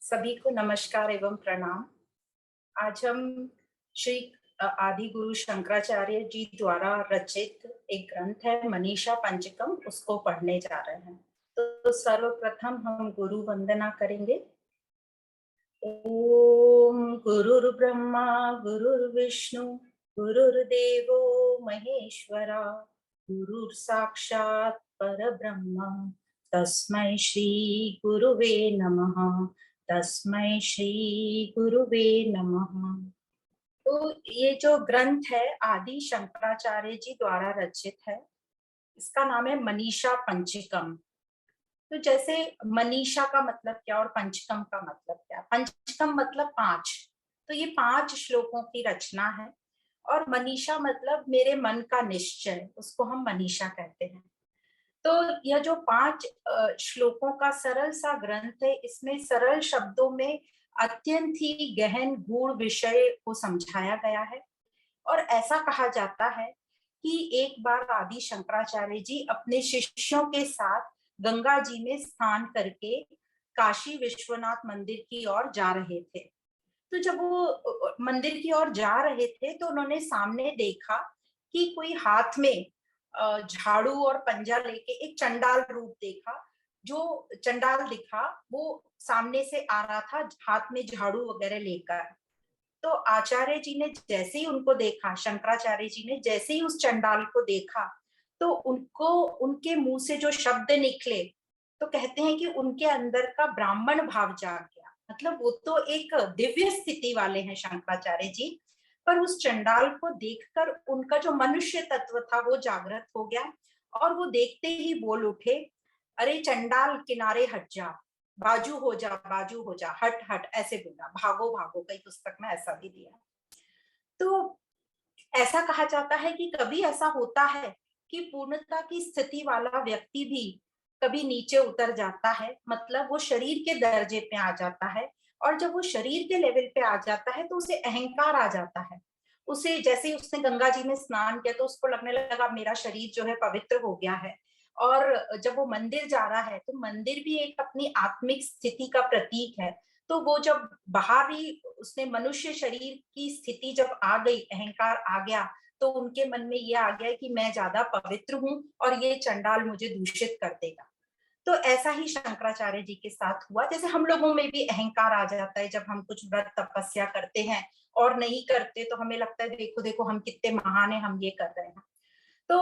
सभी को नमस्कार एवं प्रणाम। आज हम श्री आदि गुरु शंकराचार्य जी द्वारा रचित एक ग्रंथ है मनीषा पंचकम, उसको पढ़ने जा रहे हैं। तो सर्वप्रथम हम गुरु वंदना करेंगे। ओम गुरुर्ब्रह्मा गुरुर्विष्णु गुरुर्देवो महेश्वरा गुरुर्साक्षात् परब्रह्म तस्मै श्री गुरुवे नमः। तस्मै श्री गुरुवे नमः। तो ये जो ग्रंथ है आदि शंकराचार्य जी द्वारा रचित है, इसका नाम है मनीषा पंचकम। तो जैसे मनीषा का मतलब क्या और पंचकम का मतलब क्या? पंचकम मतलब पांच, तो ये 5 श्लोकों की रचना है। और मनीषा मतलब मेरे मन का निश्चय, उसको हम मनीषा कहते हैं। तो यह जो 5 श्लोकों का सरल सा ग्रंथ है, इसमें सरल शब्दों में अत्यंत ही गहन गूढ़ विषय को समझाया गया है। और ऐसा कहा जाता है कि एक बार आदि शंकराचार्य जी अपने शिष्यों के साथ गंगा जी में स्नान करके काशी विश्वनाथ मंदिर की ओर जा रहे थे। तो जब वो मंदिर की ओर जा रहे थे तो उन्होंने सामने देखा कि कोई हाथ में झाड़ू और पंजा लेके एक चंडाल रूप देखा। जो चंडाल दिखा वो सामने से आ रहा था हाथ में झाड़ू वगैरह लेकर। तो आचार्य जी ने जैसे ही उनको देखा, शंकराचार्य जी ने जैसे ही उस चंडाल को देखा, तो उनको उनके मुंह से जो शब्द निकले, तो कहते हैं कि उनके अंदर का ब्राह्मण भाव जाग गया। मतलब वो तो एक दिव्य स्थिति वाले हैं शंकराचार्य जी, पर उस चंडाल को देखकर उनका जो मनुष्य तत्व था वो जागृत हो गया। और वो देखते ही बोल उठे, अरे चंडाल किनारे हट जा, बाजू हो जा, हट हट, ऐसे बोला, भागो भागो, कई पुस्तक में ऐसा भी दिया। तो ऐसा कहा जाता है कि कभी ऐसा होता है कि पूर्णता की स्थिति वाला व्यक्ति भी कभी नीचे उतर जाता है, मतलब वो शरीर के दर्जे पे आ जाता है। और जब वो शरीर के लेवल पे आ जाता है तो उसे अहंकार आ जाता है। उसे जैसे ही उसने गंगा जी में स्नान किया तो उसको लगने लगा मेरा शरीर जो है पवित्र हो गया है। और जब वो मंदिर जा रहा है तो मंदिर भी एक अपनी आत्मिक स्थिति का प्रतीक है। तो वो जब बाहरी उसने मनुष्य शरीर की स्थिति जब आ गई, अहंकार आ गया, तो उनके मन में ये आ गया कि मैं ज्यादा पवित्र हूँ और ये चंडाल मुझे दूषित कर देगा। तो ऐसा ही शंकराचार्य जी के साथ हुआ। जैसे हम लोगों में भी अहंकार आ जाता है जब हम कुछ व्रत तपस्या करते हैं और नहीं करते, तो हमें लगता है देखो देखो हम कितने महान है, हम ये कर रहे हैं। तो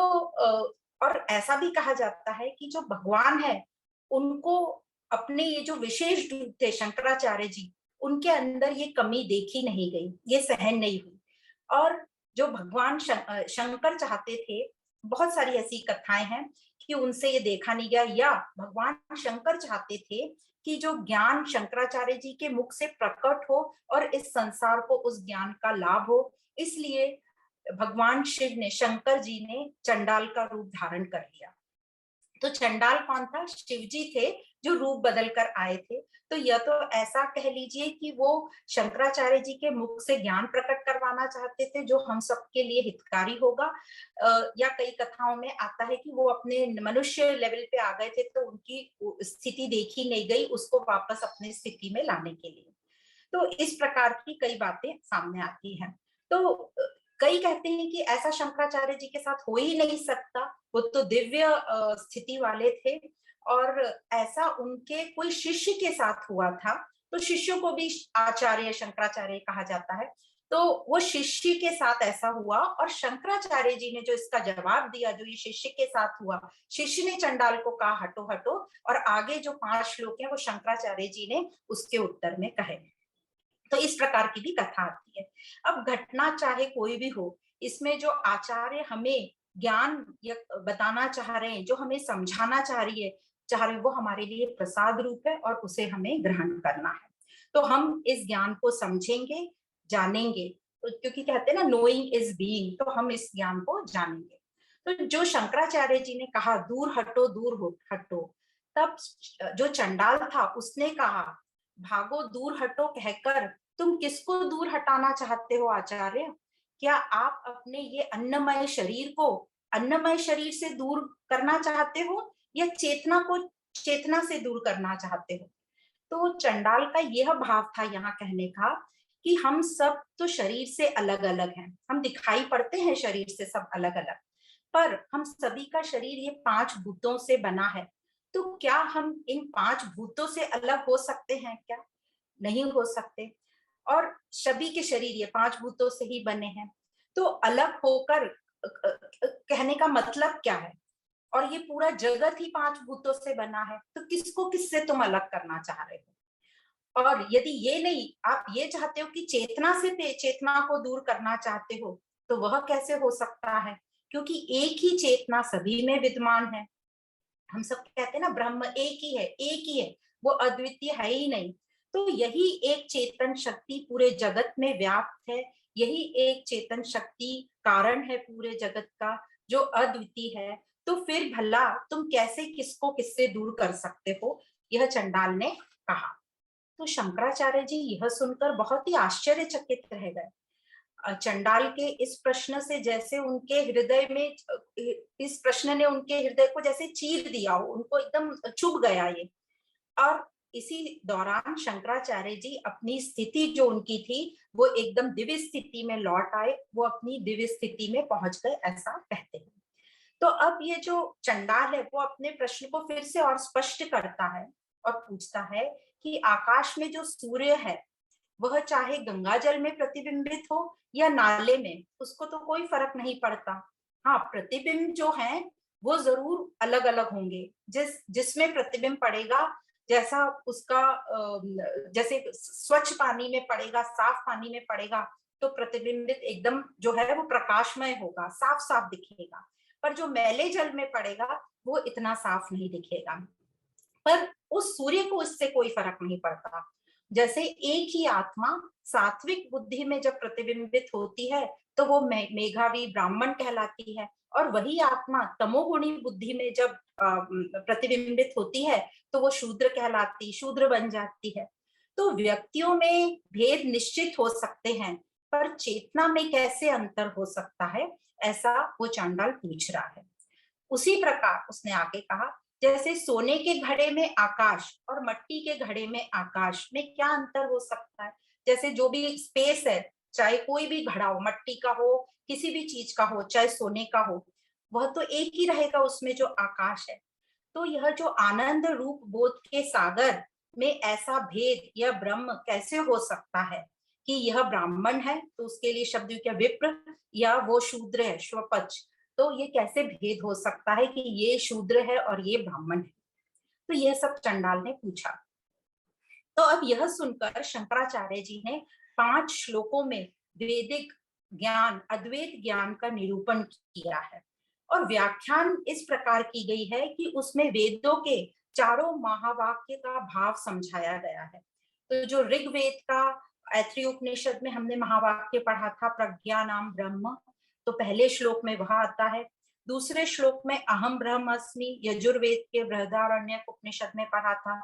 और ऐसा भी कहा जाता है कि जो भगवान है, उनको अपने ये जो विशेष रूप थे शंकराचार्य जी, उनके अंदर ये कमी देखी नहीं गई, ये सहन नहीं हुई। और जो भगवान शंकर चाहते थे, बहुत सारी ऐसी कथाएं हैं कि उनसे ये देखा नहीं गया, या भगवान शंकर चाहते थे कि जो ज्ञान शंकराचार्य जी के मुख से प्रकट हो और इस संसार को उस ज्ञान का लाभ हो। इसलिए भगवान शिव ने, शंकर जी ने चंडाल का रूप धारण कर लिया। तो चंडाल कौन था? शिव जी थे, जो रूप बदल कर आए थे। तो यह तो ऐसा कह लीजिए कि वो शंकराचार्य जी के मुख से ज्ञान प्रकट करवाना चाहते थे जो हम सबके लिए हितकारी होगा। या कई कथाओं में आता है कि वो अपने मनुष्य लेवल पे आ गए थे तो उनकी स्थिति देखी नहीं गई, उसको वापस अपनी स्थिति में लाने के लिए। तो इस प्रकार की कई बातें सामने आती हैं। तो कई कहते हैं कि ऐसा शंकराचार्य जी के साथ हो ही नहीं सकता, वो तो दिव्य स्थिति वाले थे। और ऐसा उनके कोई शिष्य के साथ हुआ था, तो शिष्यों को भी आचार्य शंकराचार्य कहा जाता है। तो वो शिष्य के साथ ऐसा हुआ और शंकराचार्य जी ने जो इसका जवाब दिया, जो ये शिष्य के साथ हुआ, शिष्य ने चंडाल को कहा हटो हटो, और आगे जो 5 श्लोक है वो शंकराचार्य जी ने उसके उत्तर में कहे। तो इस प्रकार की भी कथा आती है। अब घटना चाहे कोई भी हो, इसमें जो आचार्य हमें ज्ञान बताना चाह रहे हैं, जो हमें समझाना चाह रहे वो हमारे लिए प्रसाद रूप है और उसे हमें ग्रहण करना है। तो हम इस ज्ञान को समझेंगे, जानेंगे। तो क्योंकि कहते हैं ना, नोइंग इज बीइंग, तो हम इस ज्ञान को जानेंगे। तो जो शंकराचार्य जी ने कहा दूर हटो दूर हटो, तब जो चंडाल था उसने कहा भागो दूर हटो कहकर तुम किसको दूर हटाना चाहते हो आचार्य? क्या आप अपने ये अन्नमय शरीर को अन्नमय शरीर से दूर करना चाहते हो, या चेतना को चेतना से दूर करना चाहते हो? तो चंडाल का यह भाव था यहाँ कहने का कि हम सब तो शरीर से अलग अलग हैं, हम दिखाई पड़ते हैं शरीर से सब अलग अलग, पर हम सभी का शरीर ये 5 भूतों से बना है। तो क्या हम इन 5 भूतों से अलग हो सकते हैं क्या? नहीं हो सकते। और सभी के शरीर ये 5 भूतों से ही बने हैं। तो अलग होकर कहने का मतलब क्या है? और ये पूरा जगत ही 5 भूतों से बना है, तो किसको किससे तुम अलग करना चाह रहे हो? और यदि ये नहीं, आप ये चाहते हो कि चेतना से चेतना को दूर करना चाहते हो, तो वह कैसे हो सकता है? क्योंकि एक ही चेतना सभी में विद्यमान है। हम सब कहते हैं ना ब्रह्म एक ही है, एक ही है, वो अद्वितीय है ही नहीं। तो यही एक चेतन शक्ति पूरे जगत में व्याप्त है, यही एक चेतन शक्ति कारण है पूरे जगत का, जो अद्वितीय है। तो फिर भला तुम कैसे किसको किससे दूर कर सकते हो? यह चंडाल ने कहा। तो शंकराचार्य जी यह सुनकर बहुत ही आश्चर्यचकित रह गए। चंडाल के इस प्रश्न से जैसे उनके हृदय में, इस प्रश्न ने उनके हृदय को जैसे चीर दिया हो, उनको एकदम चुभ गया ये। और इसी दौरान शंकराचार्य जी अपनी स्थिति जो उनकी थी, वो एकदम दिव्य स्थिति में लौट आए, वो अपनी दिव्य स्थिति में पहुंच गए, ऐसा कहते हैं। तो अब ये जो चंडाल है वो अपने प्रश्न को फिर से और स्पष्ट करता है और पूछता है कि आकाश में जो सूर्य है, वह चाहे गंगा जल में प्रतिबिंबित हो या नाले में, उसको तो कोई फर्क नहीं पड़ता। हाँ, प्रतिबिंब जो है वो जरूर अलग अलग होंगे, जिसमें प्रतिबिंब पड़ेगा, जैसा उसका जैसे स्वच्छ पानी में पड़ेगा, साफ पानी में पड़ेगा, तो प्रतिबिंबित एकदम जो है वो प्रकाशमय होगा, साफ साफ दिखेगा। पर जो मैले जल में पड़ेगा वो इतना साफ नहीं दिखेगा। पर उस सूर्य को इससे कोई फर्क नहीं पड़ता। जैसे एक ही आत्मा सात्विक बुद्धि में जब प्रतिबिंबित होती है, तो वो मेधावी ब्राह्मण कहलाती है, और वही आत्मा तमोगुणी बुद्धि में जब प्रतिबिंबित होती है, तो वो शूद्र कहलाती, शूद्र बन जाती है। तो व्यक्तियों में भेद निश्चित हो सकते हैं, पर चेतना में कैसे अंतर हो सकता है, ऐसा वो चांडाल पूछ रहा है। उसी प्रकार उसने आगे कहा, जैसे सोने के घड़े में आकाश और मट्टी के घड़े में आकाश में क्या अंतर हो सकता है? जैसे जो भी स्पेस है, चाहे कोई भी घड़ा हो, मट्टी का हो, किसी भी चीज का हो, चाहे सोने का हो, वह तो एक ही रहेगा उसमें जो आकाश है। तो यह जो आनंद रूप बोध के सागर में ऐसा भेद या ब्रह्म कैसे हो सकता है कि यह ब्राह्मण है तो उसके लिए शब्द क्या विप्र, या वो शूद्र है श्वपच, तो ये कैसे भेद हो सकता है कि ये शूद्र है और ये ब्राह्मण है? तो यह सब चंडाल ने पूछा। तो अब यह सुनकर शंकराचार्य जी ने 5 श्लोकों में वैदिक ज्ञान, अद्वैत ज्ञान का निरूपण किया है। और व्याख्यान इस प्रकार की गई है कि उसमें वेदों के चारों महावाक्य का भाव समझाया गया है। तो जो ऋग्वेद का ऐत्रेय उपनिषद में हमने महावाक्य पढ़ा था, प्रज्ञा नाम ब्रह्म, तो पहले श्लोक में वह आता है। दूसरे श्लोक में अहम ब्रह्मस्मि यजुर्वेद के बृहदारण्यक उपनिषद में पढ़ा था।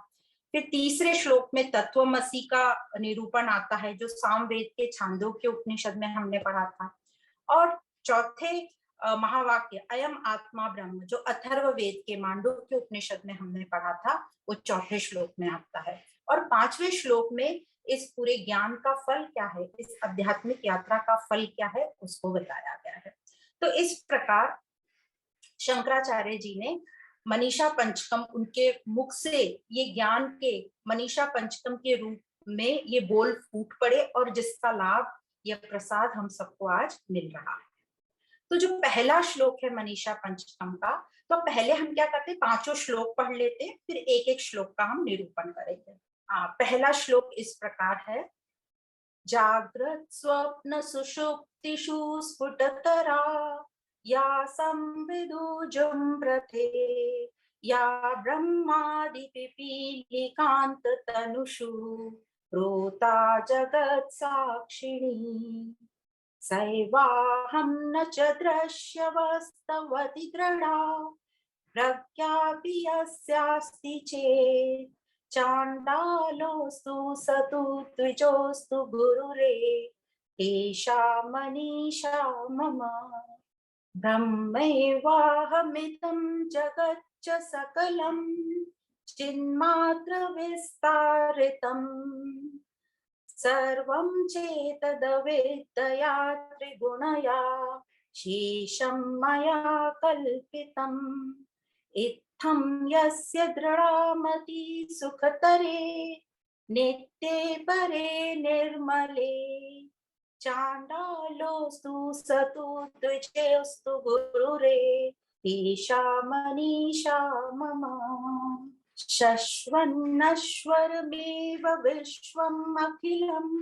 फिर तीसरे श्लोक में तत्वमसी का निरूपण आता है, जो सामवेद के छांदोग्य उपनिषद में हमने पढ़ा था। और चौथे महावाक्य अयम आत्मा ब्रह्म, जो अथर्ववेद के मांडुक्य उपनिषद में हमने पढ़ा था, वो चौथे श्लोक में आता है। और 5वें श्लोक में इस पूरे ज्ञान का फल क्या है, इस आध्यात्मिक यात्रा का फल क्या है, उसको बताया गया है। तो इस प्रकार शंकराचार्य जी ने मनीषा पंचकम, उनके मुख से ये ज्ञान के मनीषा पंचकम के रूप में ये बोल फूट पड़े, और जिसका लाभ या प्रसाद हम सबको आज मिल रहा है। तो जो पहला श्लोक है मनीषा पंचकम का, तो पहले हम क्या करते, 5 श्लोक पढ़ लेते, फिर एक एक श्लोक का हम निरूपण करेंगे। पहला श्लोक इस प्रकार है, जागृत स्वप्न सुषुप्तिषु स्फुटतरा या संविदुजुम्प्रथे या ब्रह्मादि पिपीलिकांत तनुषु प्रोता जगत् साक्षिणी सैवाहं न च दृश्यवस्तवति दृढा प्रज्ञापि यस्यास्ति चेत् चाण्डालोऽस्तु स तु द्विजोऽस्तु गुरुरे एषा मनीषा मम ब्रह्मैवाहमिदं जगच्च सकलं चिन्मात्र विस्तारितम् सर्वं चेतदविद्यया त्रिगुणया शेषं मया कल्पितम् इत्थं यस्य दृढमति सुखतरे नित्ये परे निर्मले चाण्डालोऽस्तु सतु द्विजोऽस्तु गुरुरे तेषा मनीषा मम शश्वन्नश्वरमेव विश्वम् अखिलम्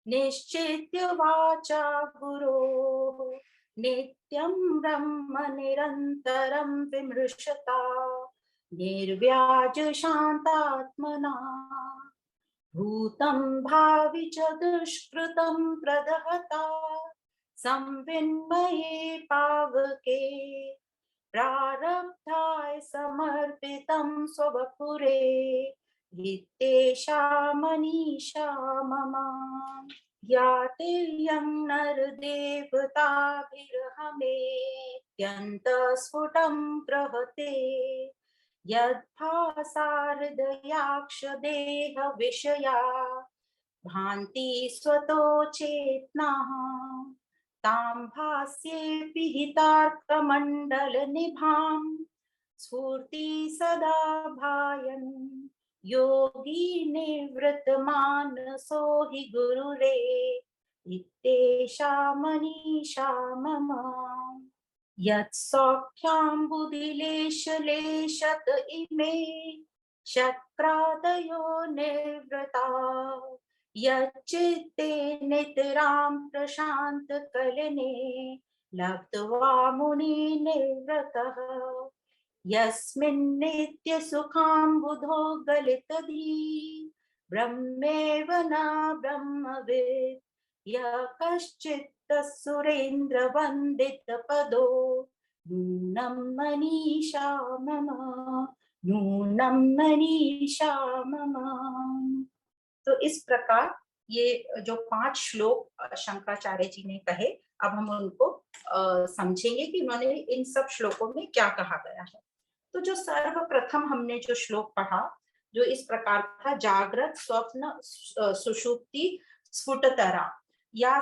निश्चित्य वाचा गुरोः नित्यं ब्रह्म निरन्तरं विमृशता निर्व्याज शान्तात्मना भूतं भावि च दुष्कृतं प्रदहता संविन्मये पावके प्रारब्धाय समर्पितं स्ववपुरे हितेशा मनीषा मम यातिर्यं नरदेवताभिर्हमेत्यन्तस्फुटं प्रहते यद्भासाहृदयाक्ष देह विषया भान्ति स्वतो चेतनाः तां भास्ये पिहितार्कमण्डलनिभां स्फूर्ति सदा भायन् योगी निवृत्तमानसो हि गुरुरे इत्येषा मनीषा मम यत्सौख्याम्बुदिलेशलेशत इमे शक्रादयो निवृता यच्चित्ते नितरां प्रशान्तकलने लब्ध्वा मुनिर्निवृतः यस्मिन्नित्यसुखाम्बुधो गलितधी ब्रह्मेव न ब्रह्मवित् यः कश्चित् सुरेन्द्रवन्दितपदो नूनं मनीषा मम नूनं मनीषा मम। तो इस प्रकार ये जो 5 श्लोक शंकराचार्य जी ने कहे, अब हम उनको समझेंगे कि उन्होंने इन सब श्लोकों में क्या कहा गया है। तो जो सर्वप्रथम हमने जो श्लोक पढ़ा जो इस प्रकार था, जागृत स्वप्न सुषुप्ति स्फुटतरा या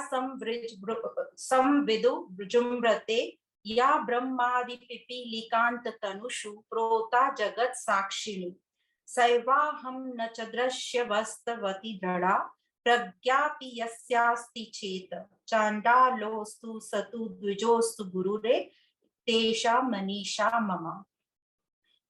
संविदु जुम्रते या ब्रह्मादि पिपीलिकांत तनुषु प्रोता जगत साक्षिणी सैवाहं न च दृश्य वस्तवति दृढ़ा प्रज्ञापि यस्यास्ति चेत चांडालोस्तु सतु द्विजोस्तु गुरुरे तेषा मनीषा मम।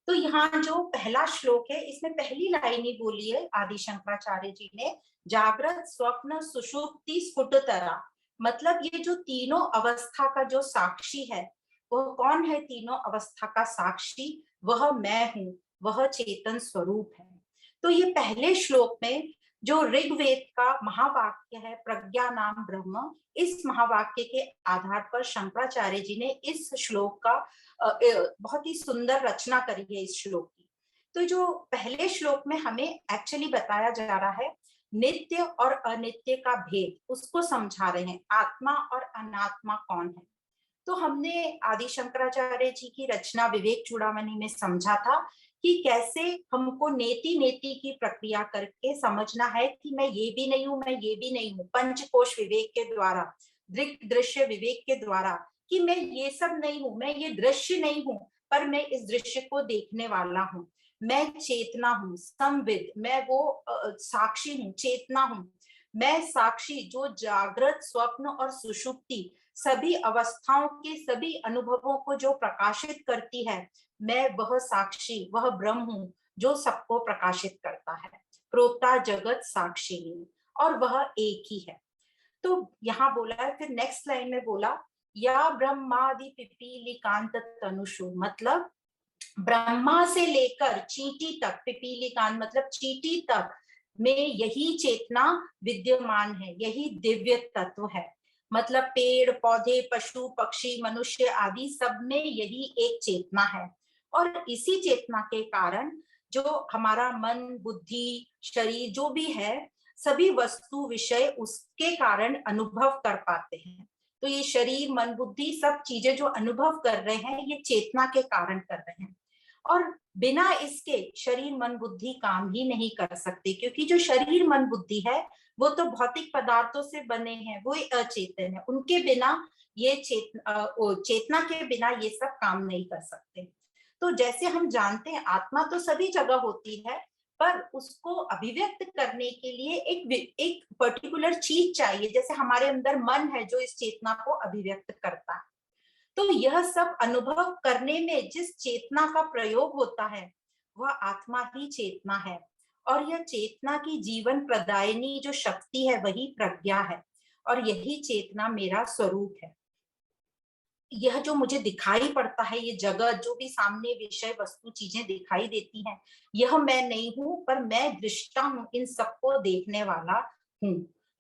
तो यहाँ जो पहला श्लोक है इसमें पहली लाइन ही बोली है आदि शंकराचार्य जी ने, जागृत स्वप्न सुषुप्ति स्फुटतरा, मतलब ये जो तीनों अवस्था का जो साक्षी है वह कौन है? तीनों अवस्था का साक्षी वह मैं हूँ, वह चेतन स्वरूप है। तो ये पहले श्लोक में जो ऋग्वेद का महावाक्य है प्रज्ञा नाम ब्रह्म, इस महावाक्य के आधार पर शंकराचार्य जी ने इस श्लोक का बहुत ही सुंदर रचना करी है इस श्लोक की। तो जो पहले श्लोक में हमें एक्चुअली बताया जा रहा है नित्य और अनित्य का भेद, उसको समझा रहे हैं, आत्मा और अनात्मा कौन है। तो हमने आदि शंकराचार्य जी की रचना विवेक चूड़ामणि में समझा था कि कैसे हमको नेति नेति की प्रक्रिया करके समझना है कि मैं ये भी नहीं हूं, मैं ये भी नहीं हूं, पंचकोश विवेक के द्वारा, दृक् दृश्य विवेक के द्वारा, कि मैं ये सब नहीं हूं, मैं ये दृश्य नहीं हूं, पर मैं इस दृश्य को देखने वाला हूं, मैं चेतना हूं, संविद, मैं वो साक्षी हूं, चेतना हूं, मैं साक्षी जो जागृत स्वप्न और सुषुप्ति सभी अवस्थाओं के सभी अनुभवों को जो प्रकाशित करती है, मैं वह साक्षी, वह ब्रह्म हूं जो सबको प्रकाशित करता है, प्रोता जगत साक्षी, और वह एक ही है। तो यहाँ बोला है, फिर नेक्स्ट लाइन में बोला या ब्रह्मादि पिपीलिकांत तनुषु, मतलब ब्रह्मा से लेकर चींटी तक, पिपीलिकांत मतलब चींटी तक में यही चेतना विद्यमान है, यही दिव्य तत्व है, मतलब पेड़ पौधे पशु पक्षी मनुष्य आदि सब में यही एक चेतना है। और इसी चेतना के कारण जो हमारा मन बुद्धि शरीर जो भी है, सभी वस्तु विषय उसके कारण अनुभव कर पाते हैं। तो ये शरीर मन बुद्धि सब चीजें जो अनुभव कर रहे हैं ये चेतना के कारण कर रहे हैं। और बिना इसके शरीर मन बुद्धि काम ही नहीं कर सकते, क्योंकि जो शरीर मन बुद्धि है वो तो भौतिक पदार्थों से बने हैं, वो अचेतन है, उनके बिना ये चेतना के बिना ये सब काम नहीं कर सकते। तो जैसे हम जानते हैं आत्मा तो सभी जगह होती है, पर उसको अभिव्यक्त करने के लिए एक पर्टिकुलर चीज चाहिए। जैसे हमारे अंदर मन है जो इस चेतना को अभिव्यक्त करता है, तो यह सब अनुभव करने में जिस चेतना का प्रयोग होता है वह आत्मा ही चेतना है। और यह चेतना की जीवन प्रदायिनी जो शक्ति है वही प्रज्ञा है, और यही चेतना मेरा स्वरूप है। यह जो मुझे दिखाई पड़ता है, ये जगत जो भी सामने विषय वस्तु चीजें दिखाई देती हैं, यह मैं नहीं हूं, पर मैं दृष्टा हूं, इन सबको देखने वाला हूं।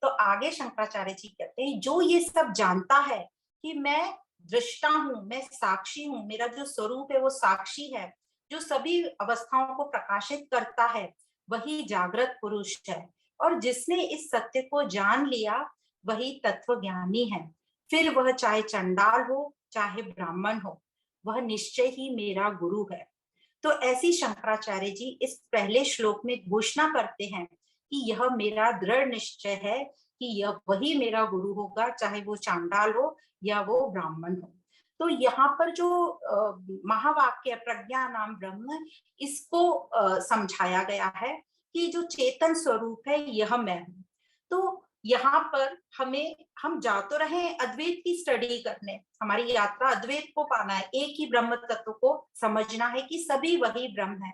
तो आगे शंकराचार्य जी कहते हैं जो ये सब जानता है कि मैं दृष्टा हूं, मैं साक्षी हूं, मेरा जो स्वरूप है वो साक्षी है, जो सभी अवस्थाओं को प्रकाशित करता है, वही जागृत पुरुष है। और जिसने इस सत्य को जान लिया वही तत्व ज्ञानी है। फिर वह चाहे चंडाल हो चाहे ब्राह्मण हो, वह निश्चय ही मेरा गुरु है। तो ऐसी शंकराचार्य जी इस पहले श्लोक में घोषणा करते हैं कि यह मेरा दृढ़ निश्चय है कि यह वही मेरा गुरु होगा, चाहे वो चांडाल हो या वो ब्राह्मण हो। तो यहाँ पर जो महावाक्य प्रज्ञा नाम ब्रह्म, इसको समझाया गया है कि जो चेतन स्वरूप है यह मैं हूँ। तो यहाँ पर हम जा तो रहे हैं अद्वैत की स्टडी करने, हमारी यात्रा अद्वैत को पाना है, एक ही ब्रह्म तत्व को समझना है कि सभी वही ब्रह्म है।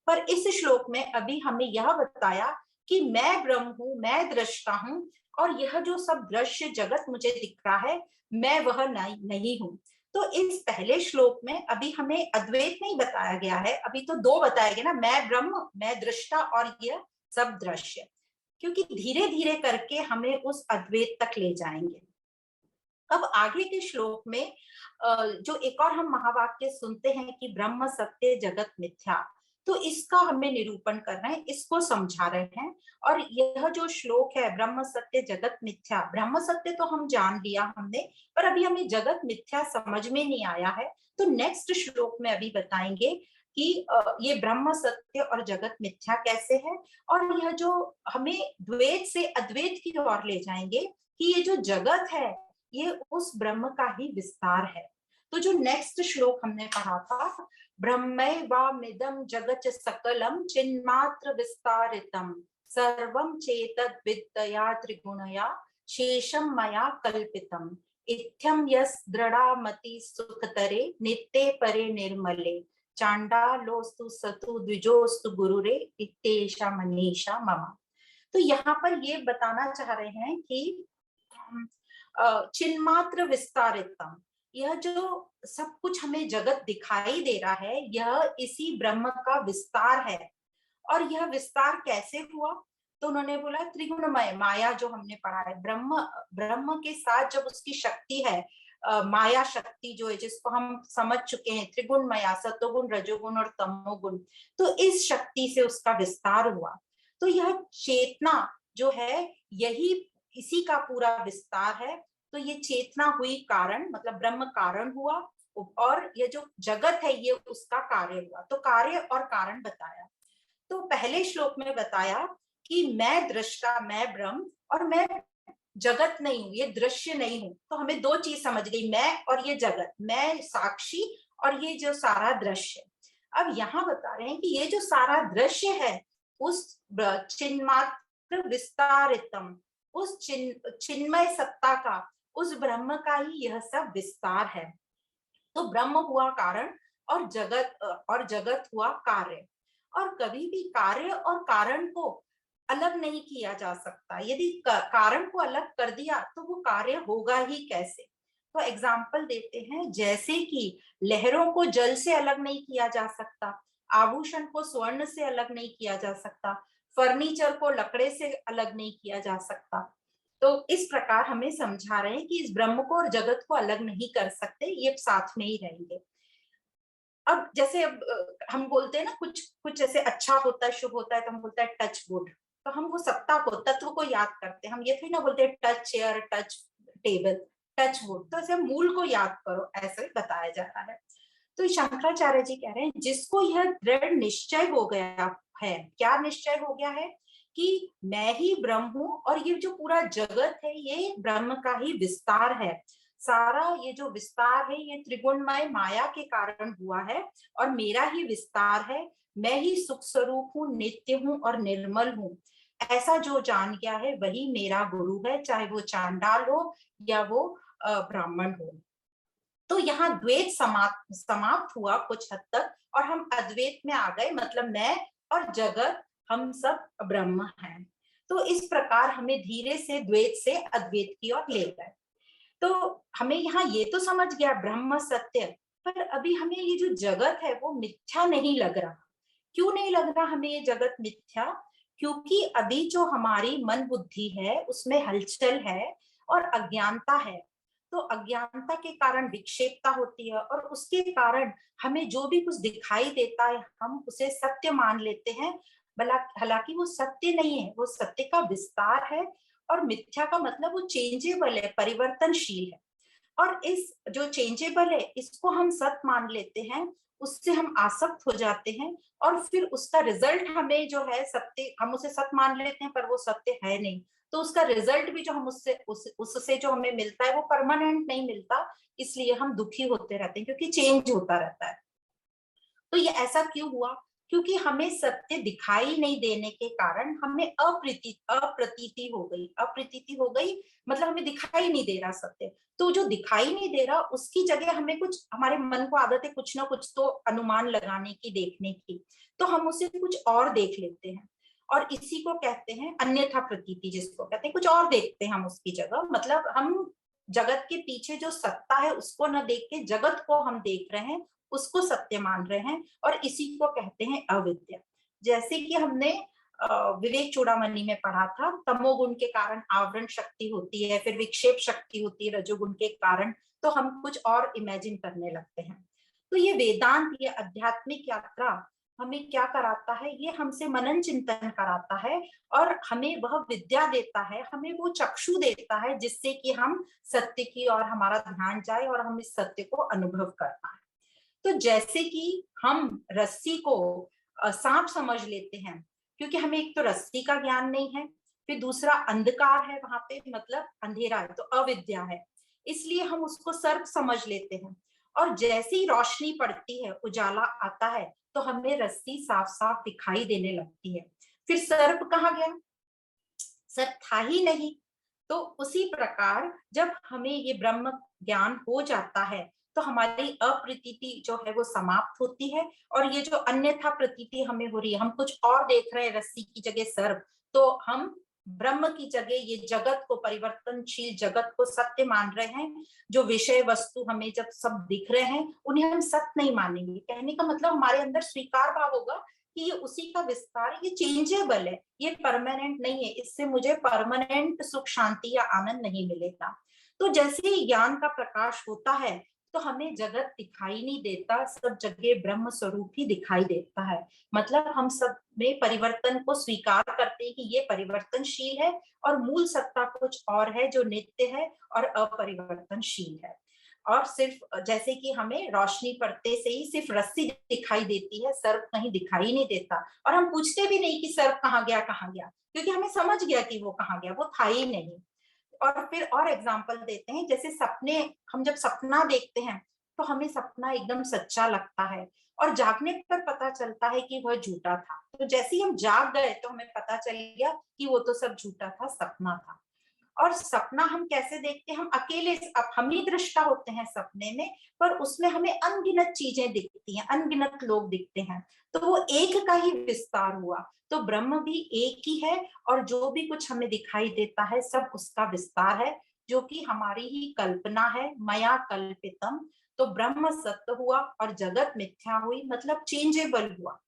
पर इस श्लोक में अभी हमें यह बताया कि मैं ब्रह्म हूं, मैं दृष्टा हूं, और यह जो सब दृश्य जगत मुझे दिख रहा है मैं वह नहीं हूं। तो इस पहले श्लोक में अभी हमें अद्वैत नहीं बताया गया है, अभी तो दो बताया गया ना, मैं ब्रह्म, मैं दृष्टा, और यह सब दृश्य, क्योंकि धीरे धीरे करके हमें उस अद्वैत तक ले जाएंगे। अब आगे के श्लोक में जो एक और हम महावाक्य सुनते हैं कि ब्रह्म सत्य जगत मिथ्या, तो इसका हमें निरूपण करना है, इसको समझा रहे हैं। और यह जो श्लोक है ब्रह्म सत्य जगत मिथ्या, ब्रह्म सत्य तो हम जान लिया हमने, पर अभी हमें जगत मिथ्या समझ में नहीं आया है। तो नेक्स्ट श्लोक में अभी बताएंगे कि ये ब्रह्म सत्य और जगत मिथ्या कैसे है, और यह जो हमें द्वैत से अद्वैत की ओर ले जाएंगे कि ये जो जगत है ये उस ब्रह्म का ही विस्तार है। तो जो नेक्स्ट श्लोक हमने पढ़ा था, ब्रह्मैवामिदं जगत् सकलम चिन्मात्र विस्तारितम सर्वं चेतद् विद्यया त्रिगुणया शेषम मया कल्पितम इत्थम यस् दृढ़ामति सुखतरे नित्ये परे निर्मले चांडालोस्तु सतु द्विजोस्तु गुरुरे इत्येषा मनीषा मम। तो यहाँ पर ये बताना चाह रहे हैं कि चिन्मात्र विस्तारितम, यह जो सब कुछ हमें जगत दिखाई दे रहा है यह इसी ब्रह्म का विस्तार है। और यह विस्तार कैसे हुआ, तो उन्होंने बोला त्रिगुणमय माया जो हमने पढ़ा है, ब्रह्म ब्रह्म के साथ जब उसकी शक्ति है, माया शक्ति जो है जिसको हम समझ चुके हैं त्रिगुण माया, सतोगुण रजोगुण और तमोगुण, तो इस शक्ति से उसका विस्तार हुआ। तो यह चेतना जो है यही इसी का पूरा विस्तार है। तो ये चेतना हुई कारण, मतलब ब्रह्म कारण हुआ, और ये जो जगत है ये उसका कार्य हुआ। तो कार्य और कारण बताया। तो पहले श्लोक में बताया कि मैं दृष्टा, मैं ब्रह्म, और मैं जगत नहीं हूं, ये दृश्य नहीं हूं। तो हमें दो चीज समझ गई, मैं और ये जगत, मैं साक्षी और ये जो सारा दृश्य। अब यहाँ बता रहे हैं कि ये जो सारा दृश्य है उस चिन्मात्र विस्तारितम, उस चिन्मय सत्ता का, उस ब्रह्म का ही यह सब विस्तार है। तो ब्रह्म हुआ कारण और जगत हुआ कार्य। और कभी भी कार्य और कारण को अलग नहीं किया जा सकता। यदि कारण को अलग कर दिया तो वो कार्य होगा ही कैसे। तो एग्जाम्पल देते हैं, जैसे कि लहरों को जल से अलग नहीं किया जा सकता, आभूषण को स्वर्ण से अलग नहीं किया जा सकता, फर्नीचर को लकड़े से अलग नहीं किया जा सकता। तो इस प्रकार हमें समझा रहे हैं कि इस ब्रह्म को और जगत को अलग नहीं कर सकते, ये साथ में ही रहेंगे। अब जैसे अब हम बोलते हैं ना कुछ कुछ जैसे अच्छा होता है, शुभ होता है, तो हम बोलते हैं टच वुड, तो हम वो सत्ता को, तत्व को याद करते हैं। हम ये थोड़ी ना बोलते हैं touch chair, touch table, touch wood. तो ऐसे मूल को याद करो, ऐसे बताया जा रहा है। तो शंकराचार्य जी कह रहे हैं जिसको यह दृढ़ निश्चय हो गया है, क्या निश्चय हो गया है कि मैं ही ब्रह्म हूं और ये जो पूरा जगत है ये ब्रह्म का ही विस्तार है, सारा ये जो विस्तार है ये त्रिगुणमय माया के कारण हुआ है और मेरा ही विस्तार है, मैं ही सुख स्वरूप हूँ, नित्य हूँ और निर्मल हूँ। ऐसा जो जान गया है वही मेरा गुरु है, चाहे वो चांडाल हो या वो ब्राह्मण हो। तो यहाँ द्वैत समाप्त हुआ कुछ हद तक और हम अद्वैत में आ गए, मतलब मैं और जगत हम सब ब्रह्म हैं। तो इस प्रकार हमें धीरे से द्वैत से अद्वैत की ओर ले गए। तो हमें यहाँ ये तो समझ गया ब्रह्म सत्य, पर अभी हमें ये जो जगत है वो मिथ्या नहीं लग रहा। क्यों नहीं लग रहा हमें ये जगत मिथ्या? क्योंकि अभी जो हमारी मन बुद्धि है उसमें हलचल है और अज्ञानता है। तो अज्ञानता के कारण विक्षेपता होती है और उसके कारण हमें जो भी कुछ दिखाई देता है हम उसे सत्य मान लेते हैं, हालांकि वो सत्य नहीं है, वो सत्य का विस्तार है। और मिथ्या का मतलब वो चेंजेबल है, परिवर्तनशील है। और इस जो चेंजेबल है इसको हम सत्य मान लेते हैं, उससे हम आसक्त हो जाते हैं और फिर उसका रिजल्ट हमें जो है सत्य, हम उसे सत्य मान लेते हैं पर वो सत्य है नहीं। तो उसका रिजल्ट भी जो हम उससे जो हमें मिलता है वो परमानेंट नहीं मिलता, इसलिए हम दुखी होते रहते हैं क्योंकि चेंज होता रहता है। तो ये ऐसा क्यों हुआ? क्योंकि हमें सत्य दिखाई नहीं देने के कारण हमें अप्रतीति हो गई। अप्रतीति हो गई मतलब हमें दिखाई नहीं दे रहा सत्य। तो जो दिखाई नहीं दे रहा उसकी जगह हमें कुछ, हमारे मन को आदत है कुछ ना कुछ तो अनुमान लगाने की, देखने की, तो हम उसे कुछ और देख लेते हैं। और इसी को कहते हैं अन्यथा प्रतीति, जिसको कहते हैं कुछ और देखते हैं हम उसकी जगह। मतलब हम जगत के पीछे जो सत्ता है उसको न देख के जगत को हम देख रहे हैं, उसको सत्य मान रहे हैं, और इसी को कहते हैं अविद्या। जैसे कि हमने विवेक चूड़ामणि में पढ़ा था, तमोगुण के कारण आवरण शक्ति होती है, फिर विक्षेप शक्ति होती है रजोगुण के कारण, तो हम कुछ और इमेजिन करने लगते हैं। तो ये वेदांत, ये आध्यात्मिक यात्रा हमें क्या कराता है? ये हमसे मनन चिंतन कराता है और हमें वह विद्या देता है, हमें वो चक्षु देता है जिससे कि हम सत्य की ओर हमारा ध्यान जाए और हम इस सत्य को अनुभव कर पाए। तो जैसे कि हम रस्सी को सांप समझ लेते हैं, क्योंकि हमें एक तो रस्सी का ज्ञान नहीं है, फिर दूसरा अंधकार है वहां पे, मतलब अंधेरा है, तो अविद्या है, इसलिए हम उसको सर्प समझ लेते हैं। और जैसे ही रोशनी पड़ती है, उजाला आता है, तो हमें रस्सी साफ साफ दिखाई देने लगती है। फिर सर्प कहाँ गया? सर्प था ही नहीं। तो उसी प्रकार जब हमें ये ब्रह्म ज्ञान हो जाता है तो हमारी अप्रतीति जो है वो समाप्त होती है, और ये जो अन्यथा प्रतीति हमें हो रही है, हम कुछ और देख रहे हैं रस्सी की जगह सर्प, तो हम ब्रह्म की जगह ये जगत को, परिवर्तनशील जगत को सत्य मान रहे हैं। जो विषय वस्तु हमें जब सब दिख रहे हैं उन्हें हम सत्य नहीं मानेंगे। कहने का मतलब हमारे अंदर स्वीकार भाव होगा कि ये उसी का विस्तार है, ये चेंजेबल है, ये परमानेंट नहीं है, इससे मुझे परमानेंट सुख शांति या आनंद नहीं मिलेगा। तो जैसे ही ज्ञान का प्रकाश होता है तो हमें जगत दिखाई नहीं देता, सब जगह ब्रह्म स्वरूप ही दिखाई देता है। मतलब हम सब में परिवर्तन को स्वीकार करते हैं कि ये परिवर्तनशील है और मूल सत्ता कुछ और है जो नित्य है और अपरिवर्तनशील है। और सिर्फ जैसे कि हमें रोशनी पड़ते से ही सिर्फ रस्सी दिखाई देती है, सर्प कहीं दिखाई नहीं देता, और हम पूछते भी नहीं कि सर्प कहाँ गया कहाँ गया, क्योंकि हमें समझ गया कि वो कहाँ गया, वो था ही नहीं। और फिर और एग्जाम्पल देते हैं, जैसे सपने, हम जब सपना देखते हैं तो हमें सपना एकदम सच्चा लगता है और जागने पर पता चलता है कि वह झूठा था। तो जैसे ही हम जाग गए तो हमें पता चल गया कि वो तो सब झूठा था, सपना था। और सपना हम कैसे देखते हैं? हम अकेले, अब हम ही दृष्टा होते हैं सपने में, पर उसमें हमें अनगिनत चीजें दिखती हैं, अनगिनत लोग दिखते हैं, तो वो एक का ही विस्तार हुआ। तो ब्रह्म भी एक ही है और जो भी कुछ हमें दिखाई देता है सब उसका विस्तार है, जो कि हमारी ही कल्पना है, मया कल्पितम। तो ब्रह्म सत्य हुआ और जगत मिथ्या हुई, मतलब चेंजेबल हुआ,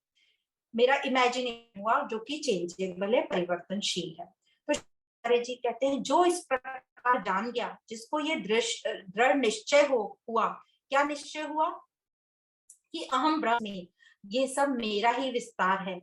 मेरा इमेजिनेशन हुआ जो कि चेंजेबल है, परिवर्तनशील है। तो आचार्य जी कहते हैं जो इस प्रकार जान गया, जिसको ये दृढ़ निश्चय हुआ, क्या निश्चय हुआ? कि अहम ब्रह्म, ये सब मेरा ही विस्तार है,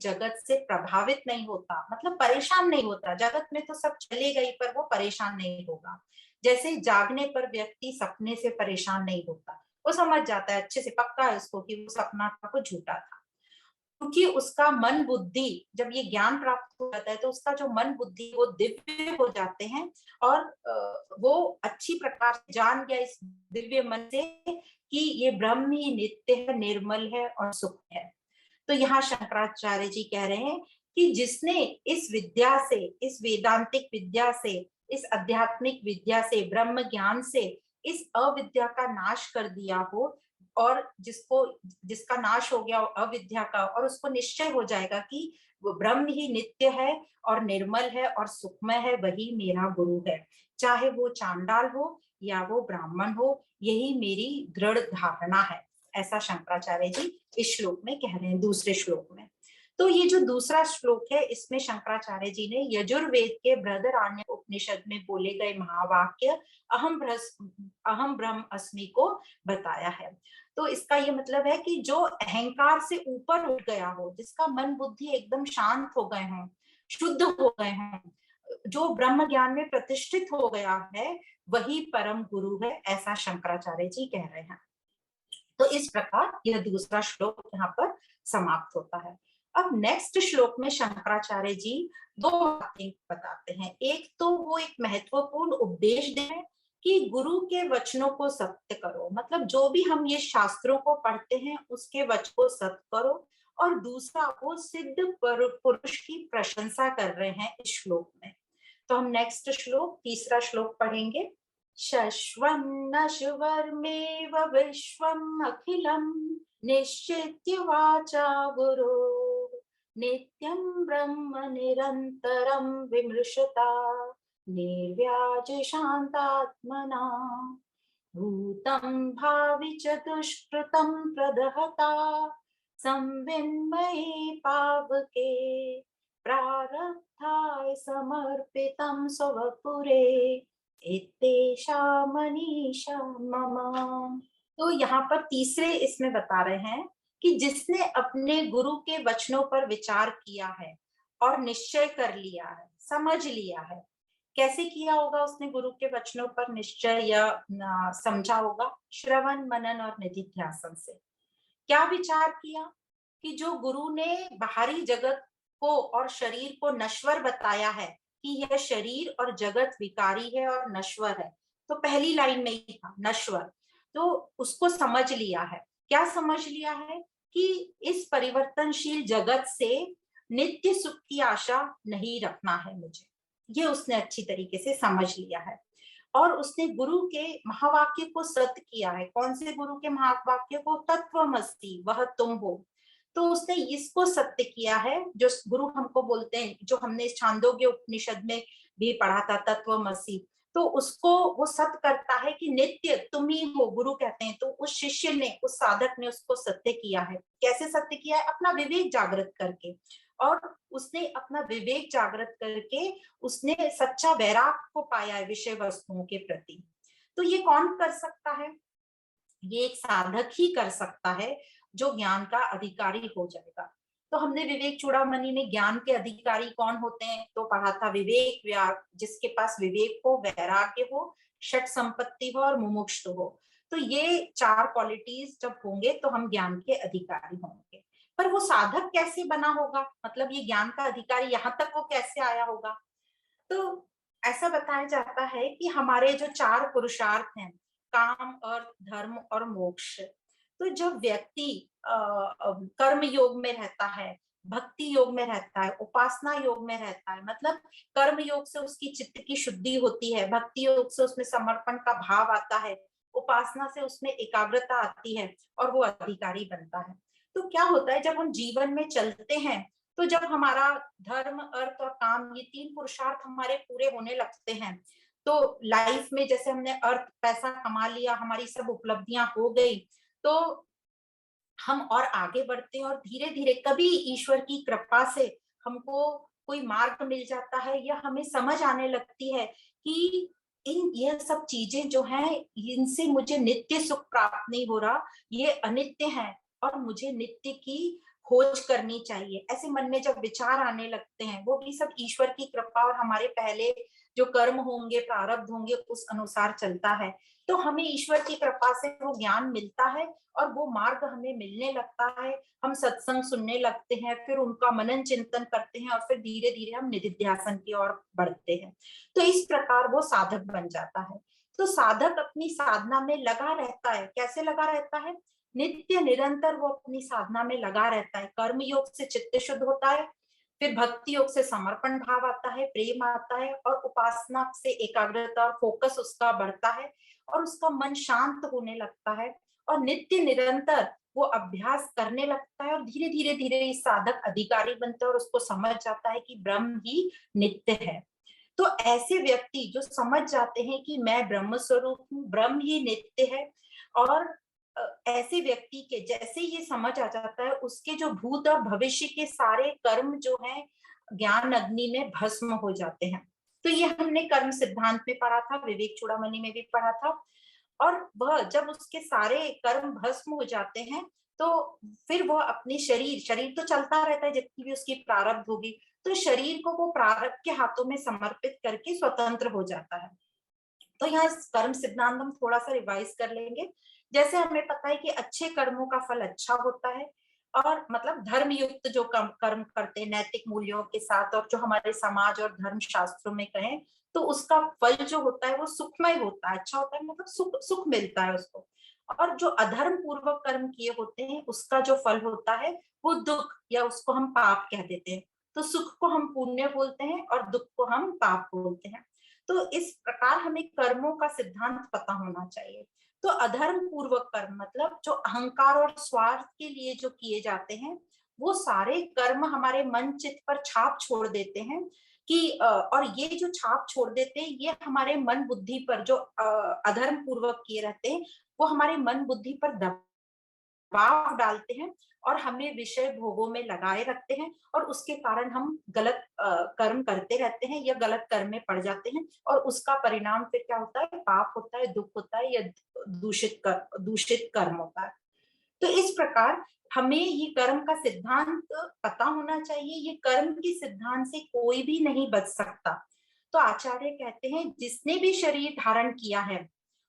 जगत से प्रभावित नहीं होता, मतलब परेशान नहीं होता। जगत में तो सब चले गई पर वो परेशान नहीं होगा। जैसे जागने पर व्यक्ति सपने से परेशान नहीं होता, वो समझ जाता है अच्छे से, पक्का है उसको कि वो सपना था, वो झूठा था। क्योंकि उसका मन बुद्धि, जब ये ज्ञान प्राप्त हो जाता है तो उसका जो मन बुद्धि वो दिव्य हो जाते हैं, और वो अच्छी प्रकार से जान गया इस दिव्य मन से कि ये ब्रह्म ही नित्य है, निर्मल है और सुख है। तो यहाँ शंकराचार्य जी कह रहे हैं कि जिसने इस विद्या से, इस वेदांतिक विद्या से, इस आध्यात्मिक विद्या से, ब्रह्म ज्ञान से इस अविद्या का नाश कर दिया हो, और जिसका नाश हो गया अविद्या का, और उसको निश्चय हो जाएगा कि वो ब्रह्म ही नित्य है और निर्मल है और सुखमय है, वही मेरा गुरु है, चाहे वो चांडाल हो या वो ब्राह्मण हो, यही मेरी दृढ़ धारणा है। ऐसा शंकराचार्य जी इस श्लोक में कह रहे हैं, दूसरे श्लोक में। तो ये जो दूसरा श्लोक है, इसमें शंकराचार्य जी ने यजुर्वेद के बृहदारण्यक उपनिषद में बोले गए महावाक्य अहम ब्रह्म अस्मि को बताया है। तो इसका ये मतलब है कि जो अहंकार से ऊपर उठ गया हो, जिसका मन बुद्धि एकदम शांत हो गए हों, शुद्ध हो गए हों, जो ब्रह्म ज्ञान में प्रतिष्ठित हो गया है, वही परम गुरु है, ऐसा शंकराचार्य जी कह रहे हैं। तो इस प्रकार यह दूसरा श्लोक यहाँ पर समाप्त होता है। अब नेक्स्ट श्लोक में शंकराचार्य जी दो बातें बताते हैं। एक तो वो एक महत्वपूर्ण उपदेश दे हैं कि गुरु के वचनों को सत्य करो, मतलब जो भी हम ये शास्त्रों को पढ़ते हैं उसके वचन को सत्य करो। और दूसरा, वो सिद्ध पुरुष की प्रशंसा कर रहे हैं इस श्लोक में। तो हम नेक्स्ट श्लोक, तीसरा श्लोक पढ़ेंगे। शश्वं नश्वर्मेव विश्वम् अखिलं निश्चित्य वाचा गुरो नित्यं ब्रह्म निरन्तरं विमृशता निर्व्याज शान्तात्मना भूतं भावि च दुष्कृतं प्रदहता संविन्मये पावके प्रारब्धाय समर्पितं स्वपुरे इत्येषा मनीषा मम। तो यहाँ पर तीसरे इसमें बता रहे हैं कि जिसने अपने गुरु के वचनों पर विचार किया है और निश्चय कर लिया है, समझ लिया है। कैसे किया होगा उसने गुरु के वचनों पर निश्चय या समझा होगा? श्रवण, मनन और निधिध्यासन से। क्या विचार किया कि जो गुरु ने बाहरी जगत को और शरीर को नश्वर बताया है कि यह शरीर और जगत विकारी है और नश्वर है, तो पहली लाइन में ही था नश्वर, तो उसको समझ लिया है। क्या समझ लिया है? कि इस परिवर्तनशील जगत से नित्य सुख की आशा नहीं रखना है मुझे, ये उसने अच्छी तरीके से समझ लिया है। और उसने गुरु के महावाक्य को सत्य किया है। कौन से गुरु के महावाक्य को? तत्वमसि, वह तुम हो। तो उसने इसको सत्य किया है, जो गुरु हमको बोलते हैं, जो हमने इस छांदोग्य उपनिषद में भी पढ़ा था, तत्वमसि। तो उसको वो सत्य करता है कि नित्य तुम ही हो, गुरु कहते हैं। तो उस शिष्य ने, उस साधक ने उसको सत्य किया है। कैसे सत्य किया है? अपना विवेक जागृत करके। और उसने अपना विवेक जागृत करके उसने सच्चा वैराग को पाया है विषय वस्तुओं के प्रति। तो ये कौन कर सकता है? ये एक साधक ही कर सकता है जो ज्ञान का अधिकारी हो जाएगा। तो हमने विवेक चूड़ामणि में ज्ञान के अधिकारी कौन होते हैं तो पढ़ा था, विवेक जिसके पास विवेक हो, वैराग्य हो, षट संपत्ति हो और मुमुक्षु हो। तो ये चार क्वालिटीज जब होंगे तो हम ज्ञान के अधिकारी होंगे। पर वो साधक कैसे बना होगा, मतलब ये ज्ञान का अधिकारी यहाँ तक वो कैसे आया होगा? तो ऐसा बताया जाता है कि हमारे जो चार पुरुषार्थ हैं, काम, अर्थ, धर्म और मोक्ष, तो जब व्यक्ति कर्म योग में रहता है, भक्ति योग में रहता है, उपासना योग में रहता है, मतलब कर्म योग से उसकी चित्त की शुद्धि होती है, भक्ति योग से उसमें समर्पण का भाव आता है, उपासना से उसमें एकाग्रता आती है और वो अधिकारी बनता है। तो क्या होता है जब हम जीवन में चलते हैं, तो जब हमारा धर्म, अर्थ और काम, ये तीन पुरुषार्थ हमारे पूरे होने लगते हैं, तो लाइफ में जैसे हमने अर्थ, पैसा कमा लिया, हमारी सब उपलब्धियां हो गई, तो हम और आगे बढ़ते हैं और धीरे धीरे कभी ईश्वर की कृपा से हमको कोई मार्ग मिल जाता है, या हमें समझ आने लगती है कि यह सब चीजें जो हैं, इनसे मुझे नित्य सुख प्राप्त नहीं हो रहा, ये अनित्य है और मुझे नित्य की खोज करनी चाहिए, ऐसे मन में जब विचार आने लगते हैं, वो भी सब ईश्वर की कृपा और हमारे पहले जो कर्म होंगे, प्रारब्ध होंगे, उस अनुसार चलता है। तो हमें ईश्वर की कृपा से वो ज्ञान मिलता है और वो मार्ग हमें मिलने लगता है। हम सत्संग सुनने लगते हैं, फिर उनका मनन चिंतन करते हैं और फिर धीरे धीरे हम निधिध्यासन की ओर बढ़ते हैं। तो इस प्रकार वो साधक बन जाता है। तो साधक अपनी साधना में लगा रहता है। कैसे लगा रहता है? नित्य निरंतर वो अपनी साधना में लगा रहता है। कर्म योग से चित्त शुद्ध होता है, फिर भक्ति योग से समर्पण भाव आता है, प्रेम आता है, और उपासना से एकाग्रता और फोकस उसका बढ़ता है और उसका मन शांत होने लगता है और नित्य निरंतर वो अभ्यास करने लगता है और धीरे धीरे धीरे इस साधक अधिकारी बनता है और उसको समझ जाता है कि ब्रह्म ही नित्य है। तो ऐसे व्यक्ति जो समझ जाते हैं कि मैं ब्रह्म स्वरूप हूँ, ब्रह्म ही नित्य है, और ऐसे व्यक्ति के जैसे ये समझ आ जाता है, उसके जो भूत और भविष्य के सारे कर्म जो हैं ज्ञान अग्नि में भस्म हो जाते हैं। तो ये हमने कर्म सिद्धांत में पढ़ा था, विवेक चूड़ामणि में भी पढ़ा था। और वह जब उसके सारे कर्म भस्म हो जाते हैं, तो फिर वह अपने शरीर तो चलता रहता है जितनी भी उसकी प्रारब्ध होगी, तो शरीर को वो प्रारब्ध के हाथों में समर्पित करके स्वतंत्र हो जाता है। तो यहाँ कर्म सिद्धांत हम थोड़ा सा रिवाइज कर लेंगे। जैसे हमें पता है कि अच्छे कर्मों का फल अच्छा होता है, और मतलब धर्म युक्त जो कर्म करते हैं नैतिक मूल्यों के साथ, और जो हमारे समाज और धर्म शास्त्रों में कहें तो उसका फल जो होता है वो सुखमय होता है, अच्छा होता है, मतलब सुख सुख मिलता है उसको। और जो अधर्म पूर्वक कर्म किए होते हैं उसका जो फल होता है वो दुख, या उसको हम पाप कह देते हैं। तो सुख को हम पुण्य बोलते हैं और दुख को हम पाप बोलते हैं। तो इस प्रकार हमें कर्मों का सिद्धांत पता होना चाहिए। तो अधर्म पूर्वक कर्म मतलब जो अहंकार और स्वार्थ के लिए जो किए जाते हैं, वो सारे कर्म हमारे मन चित्त पर छाप छोड़ देते हैं कि और ये जो छाप छोड़ देते हैं ये हमारे मन बुद्धि पर जो अधर्म पूर्वक किए रहते हैं, वो हमारे मन बुद्धि पर दबाव डालते हैं और हमें विषय भोगों में लगाए रखते हैं, और उसके कारण हम गलत कर्म करते रहते हैं या गलत कर्म में पड़ जाते हैं, और उसका परिणाम फिर क्या होता है? पाप होता है, दुख होता है, या दूषित कर्म होता है। तो इस प्रकार हमें ये कर्म का सिद्धांत पता होना चाहिए। ये कर्म के सिद्धांत से कोई भी नहीं बच सकता। तो आचार्य कहते हैं जिसने भी शरीर धारण किया है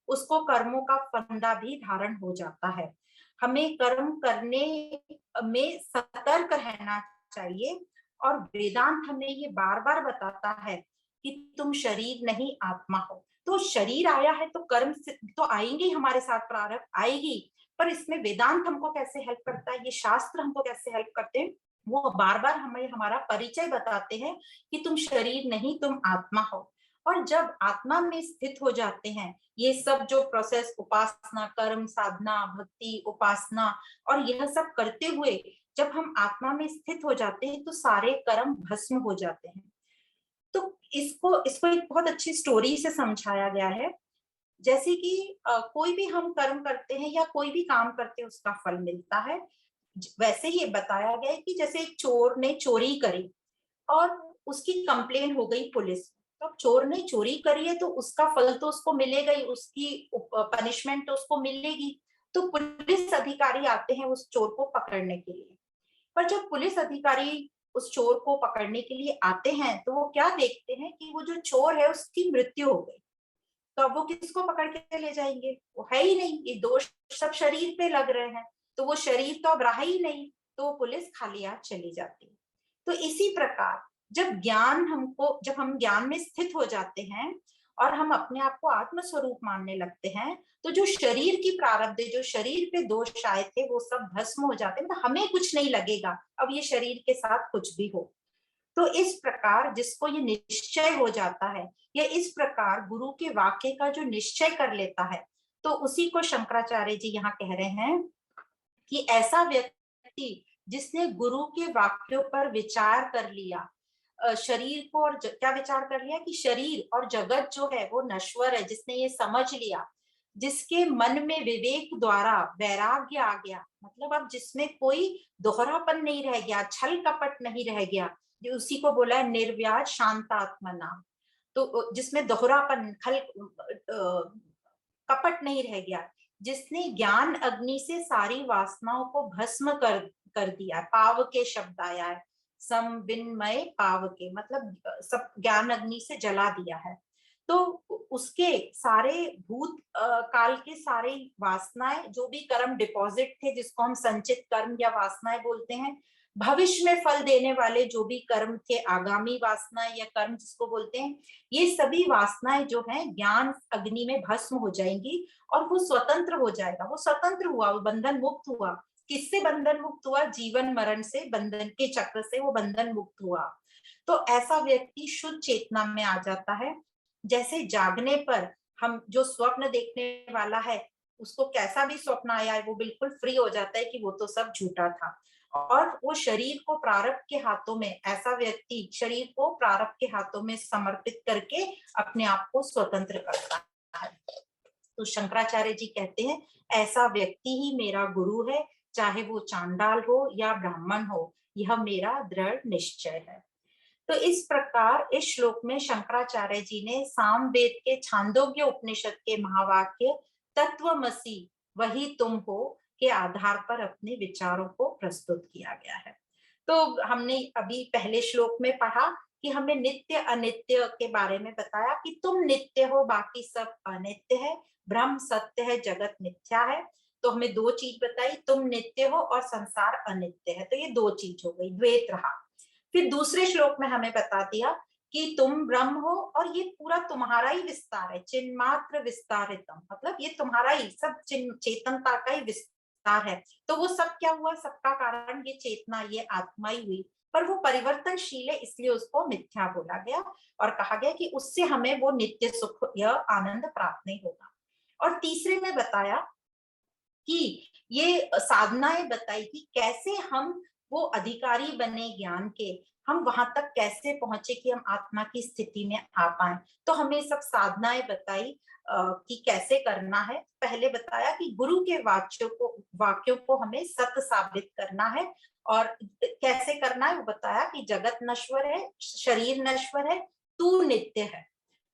उसको कर्मों का फंदा भी धारण हो जाता है। हमें कर्म करने में सतर्क रहना चाहिए, और वेदांत हमें ये बार बार बताता है कि तुम शरीर नहीं आत्मा हो। तो शरीर आया है तो कर्म तो आएंगे, हमारे साथ प्रारब्ध आएगी, पर इसमें वेदांत हमको कैसे हेल्प करता है, ये शास्त्र हमको कैसे हेल्प करते हैं, वो बार बार हमें हमारा परिचय बताते हैं कि तुम शरीर नहीं, तुम आत्मा हो। और जब आत्मा में स्थित हो जाते हैं, ये सब जो प्रोसेस उपासना, कर्म, साधना, भक्ति, उपासना और यह सब करते हुए जब हम आत्मा में स्थित हो जाते हैं तो सारे कर्म भस्म हो जाते हैं। तो इसको इसको एक बहुत अच्छी स्टोरी से समझाया गया है। जैसे कि कोई भी हम कर्म करते हैं या कोई भी काम करते हैं उसका फल मिलता है। वैसे ही बताया गया है कि जैसे एक चोर ने चोरी करी और उसकी कंप्लेन हो गई पुलिस। तो अब चोर ने चोरी करी है तो उसका फल तो उसको मिलेगा ही, उसकी पनिशमेंट तो उसको मिलेगी। तो पुलिस अधिकारी आते हैं उस चोर को पकड़ने के लिए। पर जब पुलिस अधिकारी उस चोर को पकड़ने के लिए आते हैं तो वो क्या देखते हैं कि वो जो चोर है उसकी मृत्यु हो गई। तो अब वो किसको पकड़ के ले जाएंगे? वो है ही नहीं, ये दोष सब शरीर पे लग रहे हैं, तो वो शरीर तो अब रहा ही नहीं। तो वो पुलिस खाली हाथ चली जाती है। तो इसी प्रकार जब हम ज्ञान में स्थित हो जाते हैं और हम अपने आप को आत्म स्वरूप मानने लगते हैं, तो जो शरीर की प्रारब्ध, जो शरीर पे दोष आए थे वो सब भस्म हो जाते हैं। मतलब हमें कुछ नहीं लगेगा अब ये शरीर के साथ कुछ भी हो। तो इस प्रकार जिसको ये निश्चय हो जाता है, या इस प्रकार गुरु के वाक्य का जो निश्चय कर लेता है, तो उसी को शंकराचार्य जी यहाँ कह रहे हैं कि ऐसा व्यक्ति जिसने गुरु के वाक्यों पर विचार कर लिया, शरीर को और क्या विचार कर लिया कि शरीर और जगत जो है वो नश्वर है, जिसने ये समझ लिया, जिसके मन में विवेक द्वारा वैराग्य आ गया, मतलब अब जिसमें कोई दोहरापन नहीं रह गया, छल कपट नहीं रह गया, जो उसी को बोला है निर्व्याज शांतात्मा नाम। तो जिसमें दोहरापन, खल कपट नहीं रह गया, जिसने ज्ञान अग्नि से सारी वासनाओं को भस्म कर दिया। पाव के शब्द आया है, समविन्मय पाव के, मतलब सब ज्ञान अग्नि से जला दिया है। तो उसके सारे भूत काल के सारे वासनाएं, जो भी कर्म डिपॉजिट थे, जिसको हम संचित कर्म या वासनाएं बोलते हैं, भविष्य में फल देने वाले जो भी कर्म थे, आगामी वासनाएं या कर्म जिसको बोलते हैं, ये सभी वासनाएं जो हैं ज्ञान अग्नि में भस्म हो जाएंगी और वो स्वतंत्र हो जाएगा। वो स्वतंत्र हुआ, वो बंधन मुक्त हुआ। किससे बंधन मुक्त हुआ? जीवन मरण से, बंधन के चक्र से वो बंधन मुक्त हुआ। तो ऐसा व्यक्ति शुद्ध चेतना में आ जाता है। जैसे जागने पर हम जो स्वप्न देखने वाला है, उसको कैसा भी स्वप्न आया है, वो बिल्कुल फ्री हो जाता है कि वो तो सब झूठा था, और वो शरीर को प्रारब्ध के हाथों में, ऐसा व्यक्ति शरीर को प्रारब्ध के हाथों में समर्पित करके अपने आप को स्वतंत्र करता है। तो शंकराचार्य जी कहते हैं, ऐसा व्यक्ति ही मेरा गुरु है, चाहे वो चांडाल हो या ब्राह्मण हो, यह मेरा दृढ़ निश्चय है। तो इस प्रकार इस श्लोक में शंकराचार्य जी ने सामवेद के छांदोग्य उपनिषद के महावाक्य तत्वमसि वही तुम हो के आधार पर अपने विचारों को प्रस्तुत किया गया है। तो हमने अभी पहले श्लोक में पढ़ा कि हमें नित्य अनित्य के बारे में बताया कि तुम नित्य हो, बाकी सब अनित्य है, ब्रह्म सत्य है, जगत मिथ्या है। तो हमें दो चीज बताई, तुम नित्य हो और संसार अनित्य है। तो ये दो चीज हो गई, द्वैत रहा। फिर दूसरे श्लोक में हमें बता दिया कि तुम ब्रह्म हो और ये पूरा तुम्हारा ही विस्तार है, चिन्मात्र विस्तारितम, मतलब ये तुम्हारा ही सब चेतनता का ही विस्तार है। तो वो सब क्या हुआ? सबका कारण ये चेतना, ये आत्मा ही हुई, पर वो परिवर्तनशील है, इसलिए उसको मिथ्या बोला गया और कहा गया कि उससे हमें वो नित्य सुख या आनंद प्राप्त नहीं होगा। और तीसरे में बताया कि ये साधनाएं बताई कि कैसे हम वो अधिकारी बने ज्ञान के, हम वहां तक कैसे पहुंचे कि हम आत्मा की स्थिति में आ पाए। तो हमें सब साधनाएं बताई कि कैसे करना है। पहले बताया कि गुरु के वाक्यों को हमें सत्य साबित करना है, और कैसे करना है वो बताया कि जगत नश्वर है, शरीर नश्वर है, तू नित्य है।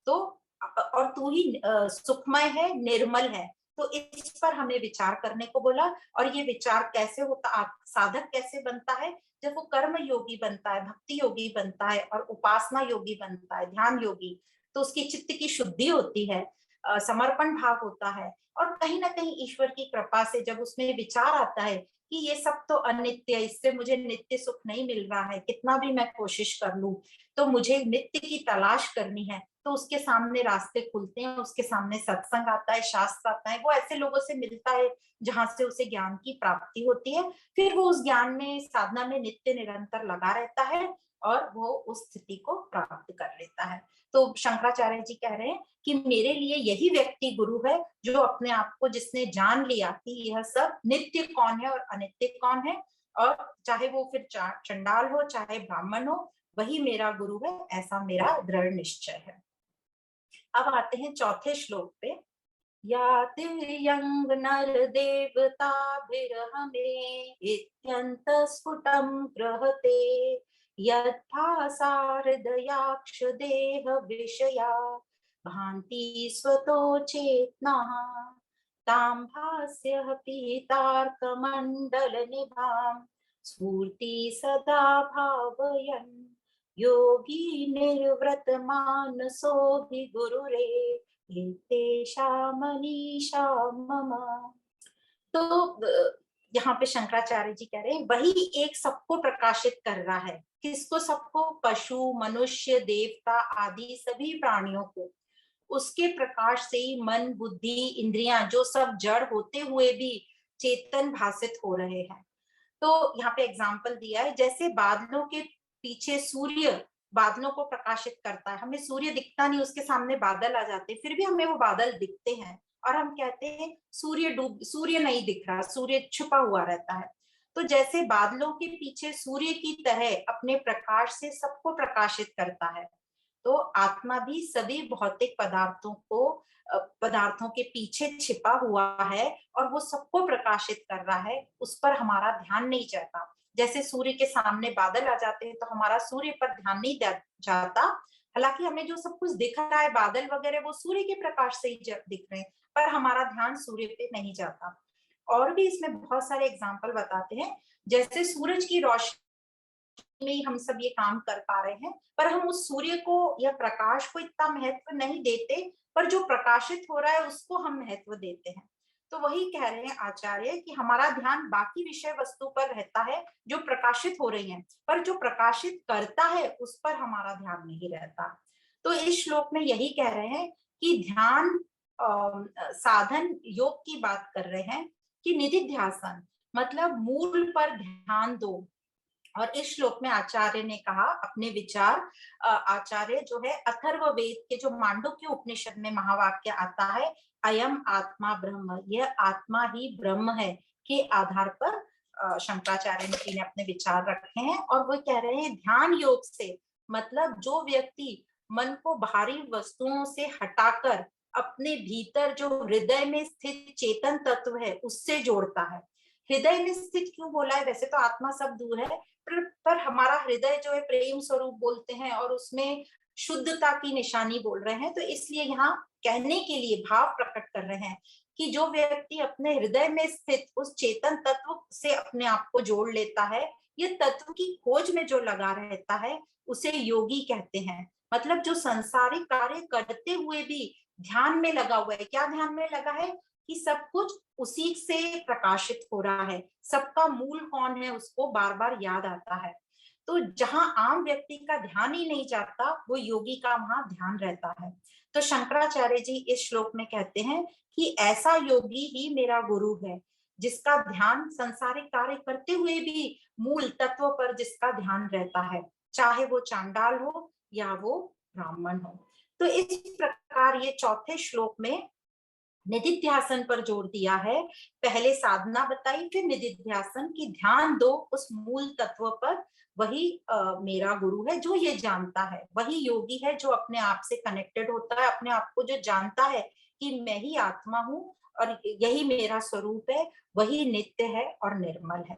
तो और तू ही सुखमय है, निर्मल है। तो इस पर हमें विचार करने को बोला। और ये विचार कैसे होता, साधक कैसे बनता है? जब वो कर्म योगी बनता है, भक्ति योगी बनता है और उपासना योगी बनता है, ध्यान योगी, तो उसकी चित्त की शुद्धि होती है, समर्पण भाव होता है, और कहीं ना कहीं ईश्वर की कृपा से जब उसमें विचार आता है कि ये सब तो अनित्य है, इससे मुझे नित्य सुख नहीं मिल रहा है, कितना भी मैं कोशिश कर लूं, तो मुझे नित्य की तलाश करनी है। तो उसके सामने रास्ते खुलते हैं, उसके सामने सत्संग आता है, शास्त्र आता है, वो ऐसे लोगों से मिलता है जहां से उसे ज्ञान की प्राप्ति होती है। फिर वो उस ज्ञान में, साधना में नित्य निरंतर लगा रहता है और वो उस स्थिति को प्राप्त कर लेता है। तो शंकराचार्य जी कह रहे हैं कि मेरे लिए यही व्यक्ति गुरु है, जो अपने आप को, जिसने जान लिया कि यह सब नित्य कौन है और अनित्य कौन है, और चाहे वो फिर चंडाल हो चाहे ब्राह्मण हो, वही मेरा गुरु है, ऐसा मेरा दृढ़ निश्चय है। अब आते हैं चौथे श्लोक पे। यातिर्यंग नर देवताभिर्हमे इत्यन्तस्फुटं गृहते यद्भासार्दयाक्ष देह विषया भान्ति स्वतो चेतनाः तां भास्यः पीतार्कमण्डलनिभां स्फूर्ति सदा भावयन् योगी निर्वृत मानसो हि गुरुरे मनीषा मम। तो यहाँ पे शंकराचार्य जी कह रहे हैं, वही एक सबको प्रकाशित कर रहा है। किसको? सबको, पशु, मनुष्य, देवता आदि सभी प्राणियों को। उसके प्रकाश से ही मन, बुद्धि, इंद्रियां, जो सब जड़ होते हुए भी चेतन भासित हो रहे हैं। तो यहाँ पे एग्जाम्पल दिया है, जैसे बादलों के पीछे सूर्य बादलों को प्रकाशित करता है, हमें सूर्य दिखता नहीं, उसके सामने बादल आ जाते, फिर भी हमें वो बादल दिखते हैं, और हम कहते हैं सूर्य नहीं दिख रहा, सूर्य छुपा हुआ रहता है। तो जैसे बादलों के पीछे सूर्य की तरह अपने प्रकाश से सबको प्रकाशित करता है, तो आत्मा भी सभी भौतिक पदार्थों के पीछे छिपा हुआ है और वो सबको प्रकाशित कर रहा है, उस पर हमारा ध्यान नहीं जाता। जैसे सूर्य के सामने बादल आ जाते हैं तो हमारा सूर्य पर ध्यान नहीं जाता, हालांकि हमें जो सब कुछ दिख रहा है, बादल वगैरह, वो सूर्य के प्रकाश से ही दिख रहे हैं, पर हमारा ध्यान सूर्य पे नहीं जाता। और भी इसमें बहुत सारे एग्जाम्पल बताते हैं, जैसे सूरज की रोशनी में ही हम सब ये काम कर पा रहे हैं, पर हम उस सूर्य को या प्रकाश को इतना महत्व नहीं देते, पर जो प्रकाशित हो रहा है उसको हम महत्व देते हैं। तो वही कह रहे हैं आचार्य कि हमारा ध्यान बाकी विषय वस्तु पर रहता है जो प्रकाशित हो रही है, पर जो प्रकाशित करता है उस पर हमारा ध्यान नहीं रहता। तो इस श्लोक में यही कह रहे हैं कि ध्यान साधन योग की बात कर रहे हैं कि निधिध्यासन मतलब मूल पर ध्यान दो। और इस श्लोक में आचार्य ने कहा अपने विचार, आचार्य जो है अथर्व वेद के जो मांडुक्य उपनिषद में महावाक्य आता है, अयम आत्मा ब्रह्म, यह आत्मा ही ब्रह्म है, के आधार पर शंकराचार्य जी ने अपने विचार रखे हैं। और वो कह रहे हैं ध्यान योग से मतलब जो व्यक्ति मन को बाहरी वस्तुओं से हटाकर अपने भीतर जो हृदय में स्थित चेतन तत्व है उससे जोड़ता है। हृदय में स्थित क्यों बोला है, वैसे तो आत्मा सब दूर है, पर हमारा हृदय जो है प्रेम स्वरूप बोलते हैं और उसमें शुद्धता की निशानी बोल रहे हैं, तो इसलिए यहाँ कहने के लिए भाव प्रकट कर रहे हैं कि जो व्यक्ति अपने हृदय में स्थित उस चेतन तत्व से अपने आप को जोड़ लेता है, ये तत्व की खोज में जो लगा रहता है उसे योगी कहते हैं। मतलब जो संसारिक कार्य करते हुए भी ध्यान में लगा हुआ है, क्या ध्यान में लगा है कि सब कुछ उसी से प्रकाशित हो रहा है, सबका मूल कौन है उसको बार बार याद आता है। तो जहां आम व्यक्ति का ध्यान ही नहीं जाता, वो योगी का वहां ध्यान रहता है। तो शंकराचार्य जी इस श्लोक में कहते हैं कि ऐसा योगी ही मेरा गुरु है, जिसका ध्यान संसारिक कार्य करते हुए भी मूल तत्व पर जिसका ध्यान रहता है, चाहे वो चांडाल हो या वो ब्राह्मण हो। तो इस प्रकार ये चौथे श्लोक में निधिध्यासन पर जोर दिया है। पहले साधना बताई, फिर निधिध्यासन की ध्यान दो उस मूल तत्व पर। वही मेरा गुरु है जो ये जानता है, वही योगी है जो अपने आप से कनेक्टेड होता है, अपने आप को जो जानता है कि मैं ही आत्मा हूँ और यही मेरा स्वरूप है, वही नित्य है और निर्मल है।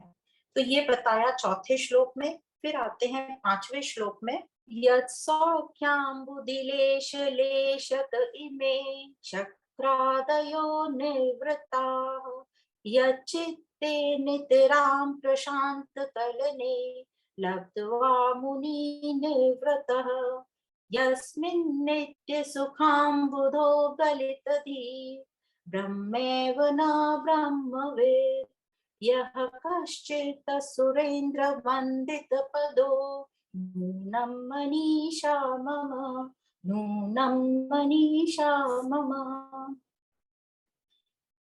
तो ये बताया चौथे श्लोक में। फिर आते हैं पांचवें श्लोक में, यत् सौख्याम्बुदिलेश लेशत इमे क्रादयो निवृत्ताः यच्चित्ते नितरां प्रशांत कलने लब्ध्वा मुनि निवृतः यस्मिन् नित्य सुखाम्बुधो गलितधि ब्रह्मेव न ब्रह्मवेत् यः कश्चित् सुरेन्द्र वन्दित पदो नूनं मनीषा मम, नूनं मनीषा मम।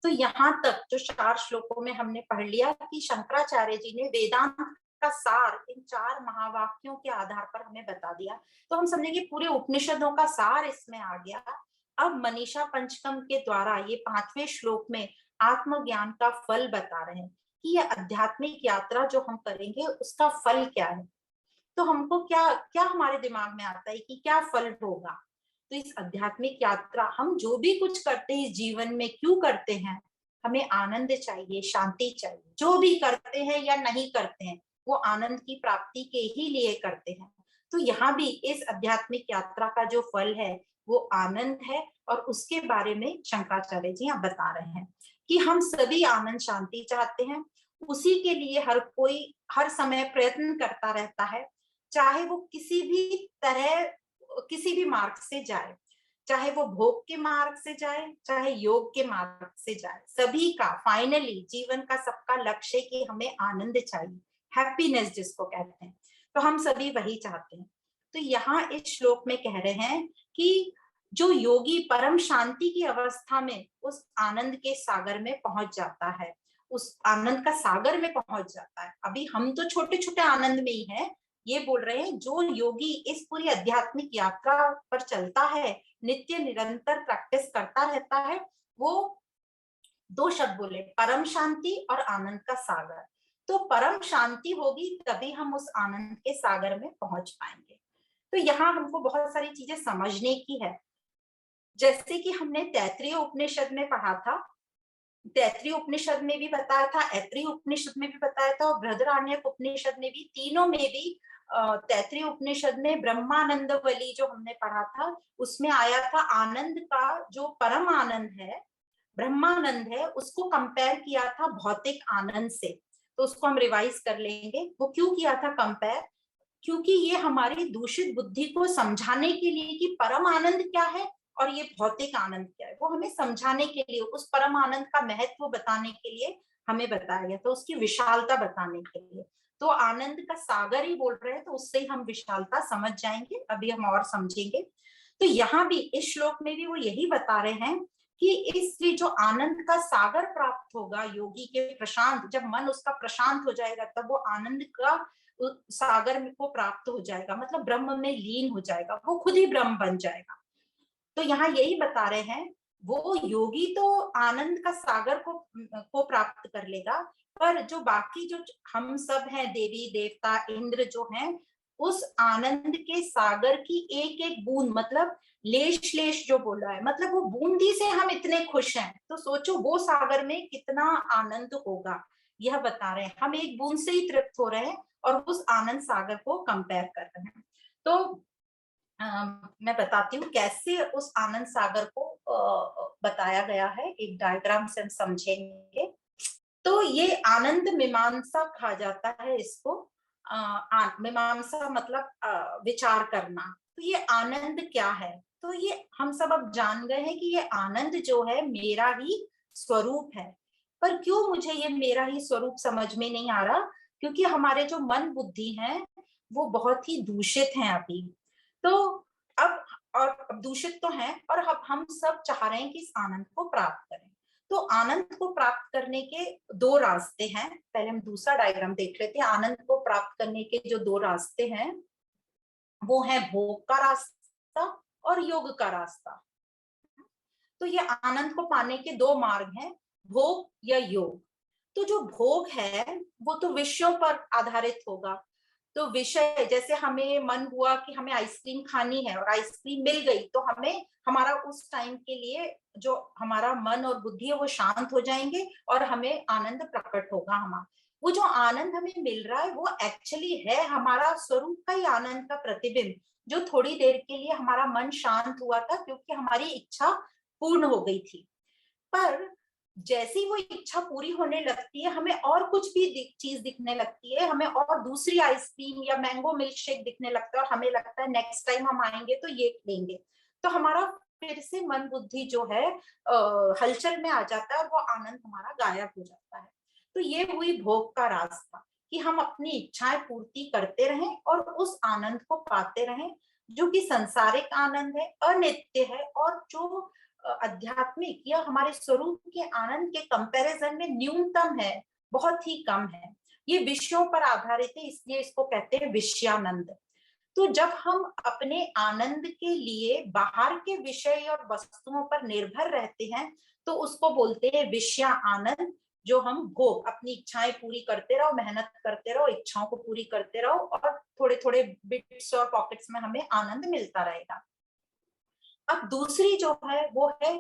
तो यहाँ तक जो 4 श्लोकों में हमने पढ़ लिया कि शंकराचार्य जी ने वेदांत का सार इन 4 महावाक्यों के आधार पर हमें बता दिया। तो हम समझेंगे पूरे उपनिषदों का सार इसमें आ गया। अब मनीषा पंचकम के द्वारा ये 5वें श्लोक में आत्मज्ञान का फल बता रहे हैं कि यह आध्यात्मिक यात्रा जो हम करेंगे उसका फल क्या है। तो हमको क्या क्या हमारे दिमाग में आता है कि क्या फल होगा। तो इस आध्यात्मिक यात्रा हम जो भी कुछ करते हैं इस जीवन में क्यों करते हैं, हमें आनंद चाहिए, शांति चाहिए। जो भी करते हैं या नहीं करते हैं वो आनंद की प्राप्ति के ही लिए करते हैं। तो यहाँ भी इस आध्यात्मिक यात्रा का जो फल है वो आनंद है, और उसके बारे में शंकराचार्य जी यहाँ बता रहे हैं कि हम सभी आनंद शांति चाहते हैं। उसी के लिए हर कोई हर समय प्रयत्न करता रहता है, चाहे वो किसी भी तरह किसी भी मार्ग से जाए, चाहे वो भोग के मार्ग से जाए, चाहे योग के मार्ग से जाए, सभी का फाइनली जीवन का सबका लक्ष्य कि हमें आनंद चाहिए, हैप्पीनेस जिसको कहते हैं। तो हम सभी वही चाहते हैं। तो यहाँ इस श्लोक में कह रहे हैं कि जो योगी परम शांति की अवस्था में उस आनंद के सागर में पहुंच जाता है, उस आनंद का सागर में पहुंच जाता है। अभी हम तो छोटे छोटे आनंद में ही हैं, ये बोल रहे हैं जो योगी इस पूरी आध्यात्मिक यात्रा पर चलता है, नित्य निरंतर प्रैक्टिस करता रहता है, वो 2 शब्द बोले, परम शांति और आनंद का सागर। तो परम शांति होगी तभी हम उस आनंद के सागर में पहुंच पाएंगे। तो यहाँ हमको बहुत सारी चीजें समझने की है। जैसे कि हमने तैत्तिरीय उपनिषद में पढ़ा था, तैत्तिरीय उपनिषद में भी बताया था, ऐत्रेयी उपनिषद में भी बताया था और बृहदारण्यक उपनिषद में भी, तीनों में भी तैत्तिरीय उपनिषद में ब्रह्मानंद वली जो हमने पढ़ा था, उसमें आया था आनंद का जो परम आनंद है, ब्रह्मानंद है, उसको कंपेयर किया था भौतिक आनंद से। तो उसको हम रिवाइज कर लेंगे। वो क्यों किया था कंपेयर? क्योंकि ये हमारी दूषित बुद्धि को समझाने के लिए कि परम आनंद क्या है और ये भौतिक आनंद क्या है, वो हमें समझाने के लिए, उस परम आनंद का महत्व बताने के लिए हमें बताया गया, तो उसकी विशालता बताने के लिए। तो आनंद का सागर ही बोल रहे हैं, तो उससे ही हम विशालता समझ जाएंगे। अभी हम और समझेंगे। तो यहाँ भी इस श्लोक में भी वो यही बता रहे हैं कि इसलिए जो आनंद का सागर प्राप्त होगा योगी के, प्रशांत, जब मन उसका प्रशांत हो जाएगा तब वो आनंद का सागर को प्राप्त हो जाएगा, मतलब ब्रह्म में लीन हो जाएगा, वो खुद ही ब्रह्म बन जाएगा। तो यहाँ यही बता रहे हैं, वो योगी तो आनंद का सागर को प्राप्त कर लेगा, पर जो बाकी जो हम सब हैं, देवी देवता इंद्र जो हैं, उस आनंद के सागर की एक एक बूंद, मतलब लेश लेश जो बोला है, मतलब वो बूंदी से हम इतने खुश हैं, तो सोचो वो सागर में कितना आनंद होगा, यह बता रहे हैं। हम एक बूंद से ही तृप्त हो रहे हैं और उस आनंद सागर को कंपेयर कर रहे हैं। तो मैं बताती हूँ कैसे उस आनंद सागर को बताया गया है, एक डायग्राम से हम समझेंगे। तो ये आनंद मीमांसा कहा जाता है इसको। मीमांसा मतलब विचार करना। तो ये आनंद क्या है? तो ये हम सब अब जान गए हैं कि ये आनंद जो है मेरा ही स्वरूप है। पर क्यों मुझे ये मेरा ही स्वरूप समझ में नहीं आ रहा? क्योंकि हमारे जो मन बुद्धि है वो बहुत ही दूषित हैं अभी। तो अब, और अब दूषित तो हैं, और अब हम सब चाह रहे हैं कि इस आनंद को प्राप्त करें। तो आनंद को प्राप्त करने के दो रास्ते हैं। पहले हम दूसरा डायग्राम देख लेते हैं। आनंद को प्राप्त करने के जो दो रास्ते हैं वो है भोग का रास्ता और योग का रास्ता। तो ये आनंद को पाने के दो मार्ग हैं, भोग या योग। तो जो भोग है वो तो विषयों पर आधारित होगा। तो विषय, जैसे हमें मन हुआ कि हमें आइसक्रीम खानी है और आइसक्रीम मिल गई, तो हमें, हमारा उस टाइम के लिए जो हमारा मन और बुद्धि है वो शांत हो जाएंगे और हमें आनंद प्रकट होगा। हमारा वो जो आनंद हमें मिल रहा है वो एक्चुअली है हमारा स्वरूप का ही आनंद का प्रतिबिंब, जो थोड़ी देर के लिए हमारा मन शांत हुआ था क्योंकि हमारी इच्छा पूर्ण हो गई थी। पर जैसी वो इच्छा पूरी होने लगती है, हमें और कुछ भी चीज दिखने लगती है, हमें और दूसरी आइसक्रीम या मैंगो मिल्क शेक दिखने लगता है और हमें लगता है नेक्स्ट टाइम हम आएंगे तो ये लेंगे। तो हमारा फिर से मन बुद्धि जो है हलचल में आ जाता है और वो आनंद हमारा गायब हो जाता है। तो ये हुई भोग का रास्ता, कि हम अपनी इच्छाएं पूर्ति करते रहें और उस आनंद को पाते रहें, जो कि संसारिक आनंद है, अनित्य है, और जो आध्यात्मिक या हमारे स्वरूप के आनंद के कंपैरिजन में न्यूनतम है, बहुत ही कम है। ये विषयों पर आधारित है, इसलिए इसको कहते हैं विषयानंद। तो जब हम अपने आनंद के लिए बाहर के विषय और वस्तुओं पर निर्भर रहते हैं तो उसको बोलते हैं विषया आनंद। जो हम भोग, अपनी इच्छाएं पूरी करते रहो, मेहनत करते रहो, इच्छाओं को पूरी करते रहो और थोड़े थोड़े बिट्स और पॉकेट्स में हमें आनंद मिलता रहेगा। अब दूसरी जो है वो है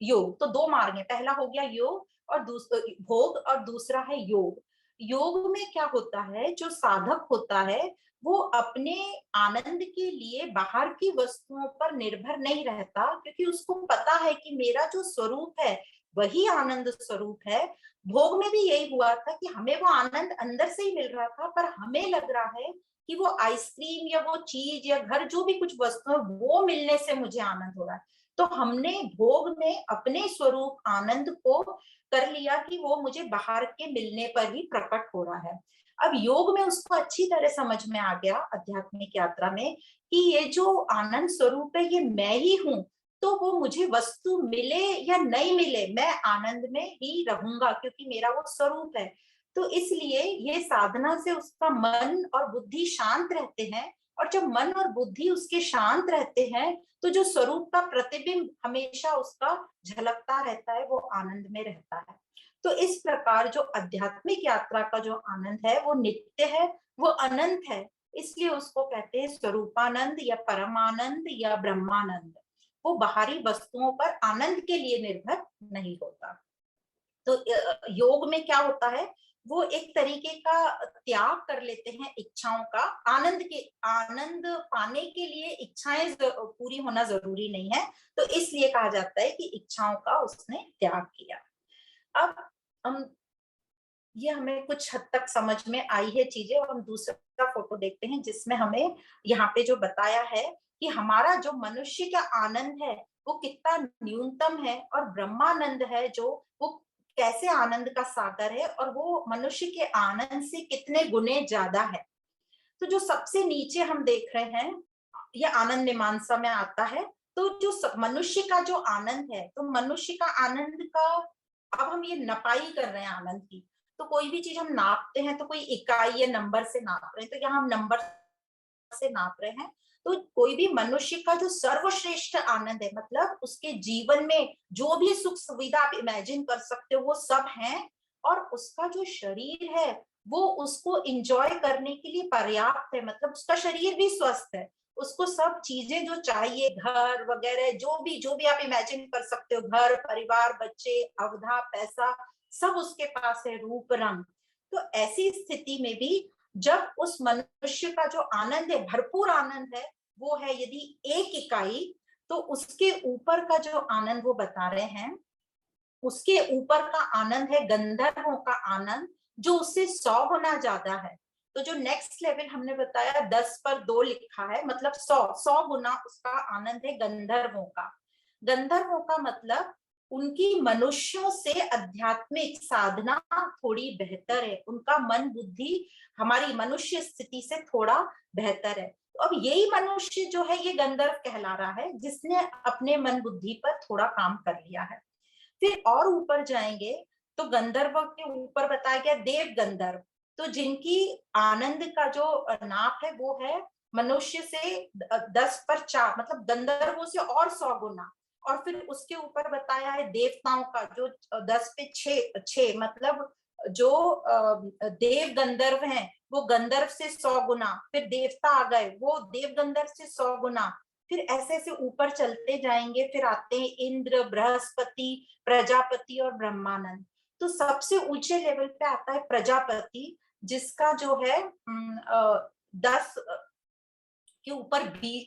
योग। तो दो मार्ग है, पहला हो गया योग और दूसरा भोग, और दूसरा है योग। योग में क्या होता है, जो साधक होता है वो अपने आनंद के लिए बाहर की वस्तुओं पर निर्भर नहीं रहता, क्योंकि उसको पता है कि मेरा जो स्वरूप है वही आनंद स्वरूप है। भोग में भी यही हुआ था कि हमें वो आनंद अंदर से ही मिल रहा था, पर हमें लग रहा है कि वो आइसक्रीम या वो चीज या घर, जो भी कुछ वस्तु है, वो मिलने से मुझे आनंद हो रहा है। तो हमने भोग में अपने स्वरूप आनंद को कर लिया कि वो मुझे बाहर के मिलने पर ही प्रकट हो रहा है। अब योग में उसको अच्छी तरह समझ में आ गया, आध्यात्मिक यात्रा में, कि ये जो आनंद स्वरूप है ये मैं ही हूं। तो वो मुझे वस्तु मिले या नहीं मिले, मैं आनंद में ही रहूंगा क्योंकि मेरा वो स्वरूप है। तो इसलिए ये साधना से उसका मन और बुद्धि शांत रहते हैं, और जब मन और बुद्धि उसके शांत रहते हैं तो जो स्वरूप का प्रतिबिंब हमेशा उसका झलकता रहता है, वो आनंद में रहता है। तो इस प्रकार जो आध्यात्मिक यात्रा का जो आनंद है वो नित्य है, वो अनंत है। इसलिए उसको कहते हैं स्वरूपानंद या परमानंद या ब्रह्मानंद। वो बाहरी वस्तुओं पर आनंद के लिए निर्भर नहीं होता। तो योग में क्या होता है, वो एक तरीके का त्याग कर लेते हैं इच्छाओं का। आनंद पाने के लिए इच्छाएं पूरी होना जरूरी नहीं है, तो इसलिए कहा जाता है कि इच्छाओं का उसने त्याग किया। अब हम ये हमें कुछ हद तक समझ में आई है चीजें, और हम दूसरा फोटो देखते हैं जिसमें हमें यहाँ पे जो बताया है कि हमारा जो मनुष्य का आनंद है वो कितना न्यूनतम है, और ब्रह्मानंद है जो वो कैसे आनंद का सागर है, और वो मनुष्य के आनंद से कितने गुने ज्यादा है। तो जो सबसे नीचे हम देख रहे हैं, ये आनंद मीमांसा में आता है। तो जो मनुष्य का जो आनंद है, तो मनुष्य का आनंद का, अब हम ये नपाई कर रहे हैं आनंद की। तो कोई भी चीज हम नापते हैं तो कोई इकाई या नंबर से नाप रहे हैं, तो यहाँ हम नंबर से नाप रहे हैं। तो कोई भी मनुष्य का जो सर्वश्रेष्ठ आनंद है, मतलब उसके जीवन में जो भी सुख सुविधा आप इमेजिन कर सकते हो वो सब है, और उसका जो शरीर है वो उसको इंजॉय करने के लिए पर्याप्त है, मतलब उसका शरीर भी स्वस्थ है, उसको सब चीजें जो चाहिए, घर वगैरह जो भी आप इमेजिन कर सकते हो, घर परिवार बच्चे अवधा पैसा सब उसके पास है, रूप रंग। तो ऐसी स्थिति में भी जब उस मनुष्य का जो आनंद है, भरपूर आनंद है, वो है यदि 1 इकाई, तो उसके ऊपर का जो आनंद वो बता रहे हैं, उसके ऊपर का आनंद है गंधर्वों का आनंद, जो उससे 100 गुना ज्यादा है। तो जो नेक्स्ट लेवल हमने बताया 10 पर 2 लिखा है, मतलब 100 गुना उसका आनंद है गंधर्वों का। गंधर्वों का मतलब उनकी मनुष्यों से आध्यात्मिक साधना थोड़ी बेहतर है, उनका मन बुद्धि हमारी मनुष्य स्थिति से थोड़ा बेहतर है। तो अब यही मनुष्य जो है ये गंधर्व कहला रहा है, जिसने अपने मन बुद्धि पर थोड़ा काम कर लिया है। फिर और ऊपर जाएंगे तो गंधर्व के ऊपर बताया गया देव गंधर्व, तो जिनकी आनंद का जो नाप है वो है मनुष्य से 10 पर 4, मतलब गंधर्वों से और 100 गुना। और फिर उसके ऊपर बताया है देवताओं का जो 10 पे 6, मतलब जो देव गंधर्व हैं वो गंधर्व से 100 गुना, फिर देवता आ गए वो देव गंधर्व से 100 गुना, फिर ऐसे ऐसे ऊपर चलते जाएंगे, फिर आते हैं इंद्र बृहस्पति प्रजापति और ब्रह्मानंद। तो सबसे ऊंचे लेवल पे आता है प्रजापति, जिसका जो है 10 के ऊपर